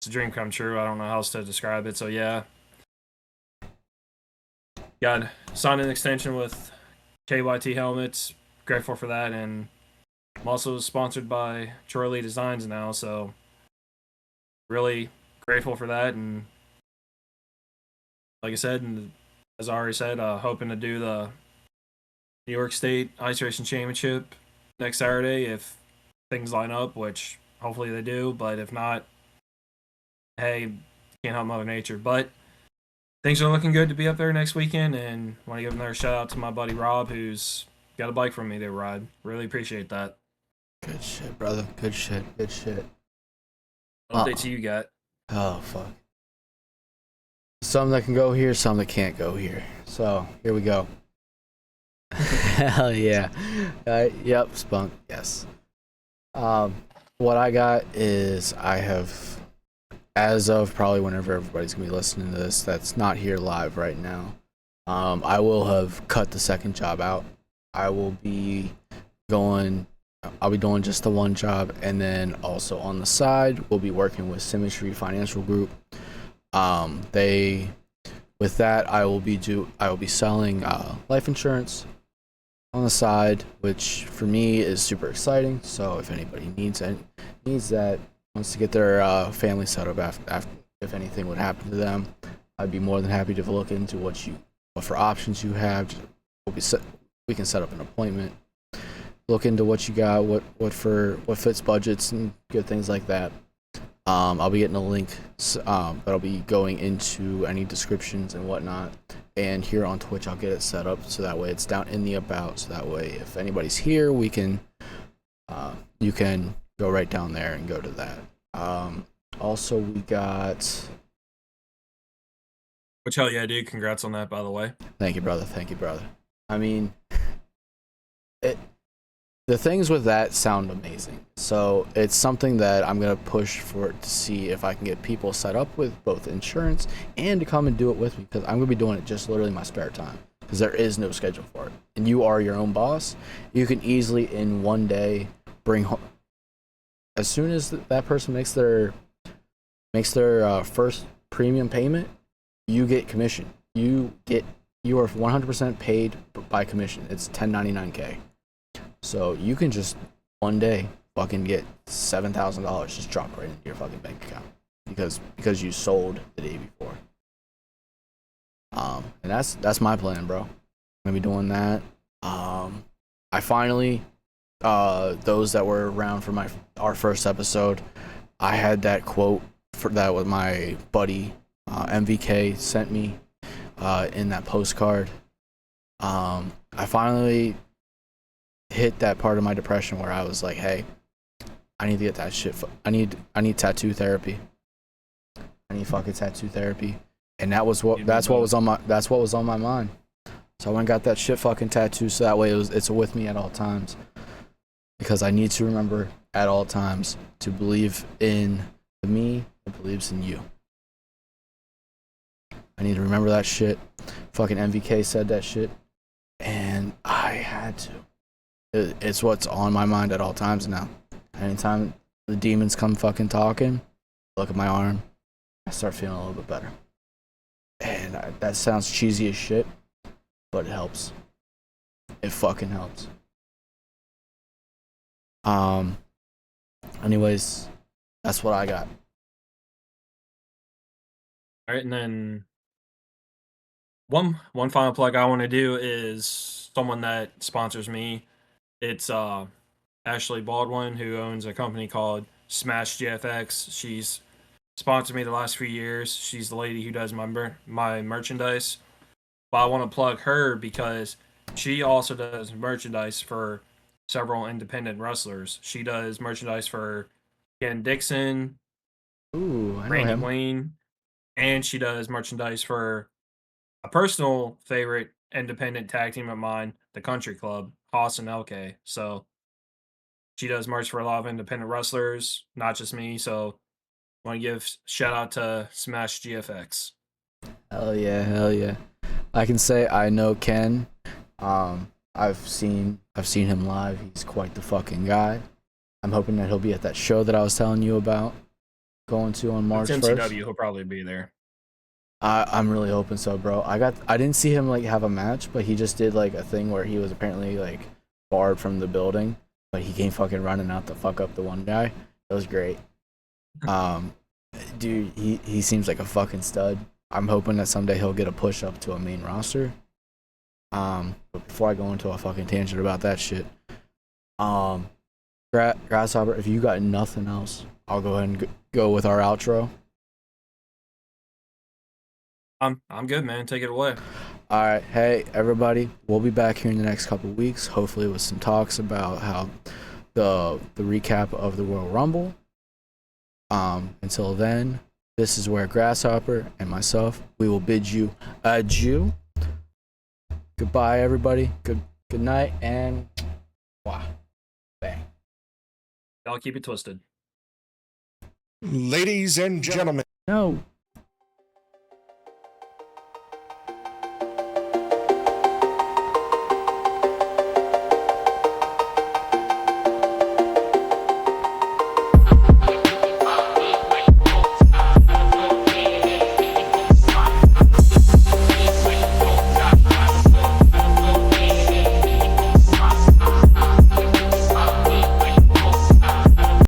it's a dream come true. I don't know how else to describe it. So yeah, got signed an extension with KYT Helmets. Grateful for that, and I'm also sponsored by Troy Lee Designs now. So really grateful for that, and like I said, and as I already said, hoping to do the New York State Ice Racing Championship next Saturday if things line up, which hopefully they do. But if not, hey, can't help Mother Nature. But things are looking good to be up there next weekend, and want to give another shout out to my buddy Rob, who's got a bike from me to ride. Really appreciate that. Good shit, brother. Good shit. Good shit. What updates you got? Oh, fuck. Some that can go here, some that can't go here. So, here we go. Hell yeah. Yep, Spunk, yes. What I got is I have, as of probably whenever everybody's going to be listening to this that's not here live right now, I will have cut the second job out. I will be I'll be doing just the one job, and then also on the side, we'll be working with Symmetry Financial Group. With that, I will be selling life insurance on the side, which for me is super exciting. So if anybody needs that, wants to get their family set up after if anything would happen to them, I'd be more than happy to look into what for options you have. We can set up an appointment, look into what you got, what fits budgets and good things like that. I'll be getting a link that'll be going into any descriptions and whatnot. And here on Twitch, I'll get it set up so that way it's down in the about. So that way, if anybody's here, you can go right down there and go to that. Also, we got. Which hell yeah, dude! Congrats on that, by the way. Thank you, brother. Thank you, brother. I mean, the things with that sound amazing. So it's something that I'm going to push for to see if I can get people set up with both insurance and to come and do it with me, because I'm going to be doing it just literally in my spare time, because there is no schedule for it. And you are your own boss. You can easily in one day bring home, as soon as that person makes their first premium payment, you get commission. You are 100% paid by commission. It's 1099K. So you can just one day fucking get $7,000 just dropped right into your fucking bank account because you sold the day before. And that's my plan, bro. I'm gonna be doing that. I finally, those that were around for our first episode, I had that quote for that with my buddy MVK sent me in that postcard. I finally hit that part of my depression where I was like, hey, I need to get that shit. I need tattoo therapy. I need fucking tattoo therapy. And that's what was on my mind. So I went and got that shit fucking tattoo so that way it's with me at all times. Because I need to remember at all times to believe in the me that believes in you. I need to remember that shit. Fucking MVK said that shit. And I had to. It's what's on my mind at all times now. Anytime the demons come fucking talking, look at my arm, I start feeling a little bit better. And that sounds cheesy as shit, but it helps. It fucking helps. Anyways, that's what I got. All right, and then one final plug I want to do is someone that sponsors me. It's Ashley Baldwin, who owns a company called Smash GFX. She's sponsored me the last few years. She's the lady who does my merchandise. But I want to plug her because she also does merchandise for several independent wrestlers. She does merchandise for Ken Dixon, Ooh, I know Randy him. Wayne, and she does merchandise for a personal favorite independent tag team of mine, the Country Club, Haas and LK. So she does merch for a lot of independent wrestlers, not just me. So Want to give shout out to Smash GFX. Hell yeah, hell yeah. I can say I know Ken. I've seen him live. He's quite the fucking guy. I'm hoping that he'll be at that show that I was telling you about going to on March It's 1st. MCW. He'll probably be there. I'm really hoping so, bro. I didn't see him like have a match, but he just did like a thing where he was apparently like barred from the building, but he came fucking running out to fuck up the one guy. It was great. Dude, he seems like a fucking stud. I'm hoping that someday he'll get a push up to a main roster. But before I go into a fucking tangent about that shit, Grasshopper, if you got nothing else, I'll go ahead and go with our outro. I'm good, man. Take it away. All right, hey everybody, we'll be back here in the next couple of weeks, hopefully with some talks about how the recap of the Royal Rumble. Until then, this is where Grasshopper and myself, we will bid you adieu. Goodbye, everybody. Good night, and wow, bang. Y'all keep it twisted. Ladies and gentlemen. No.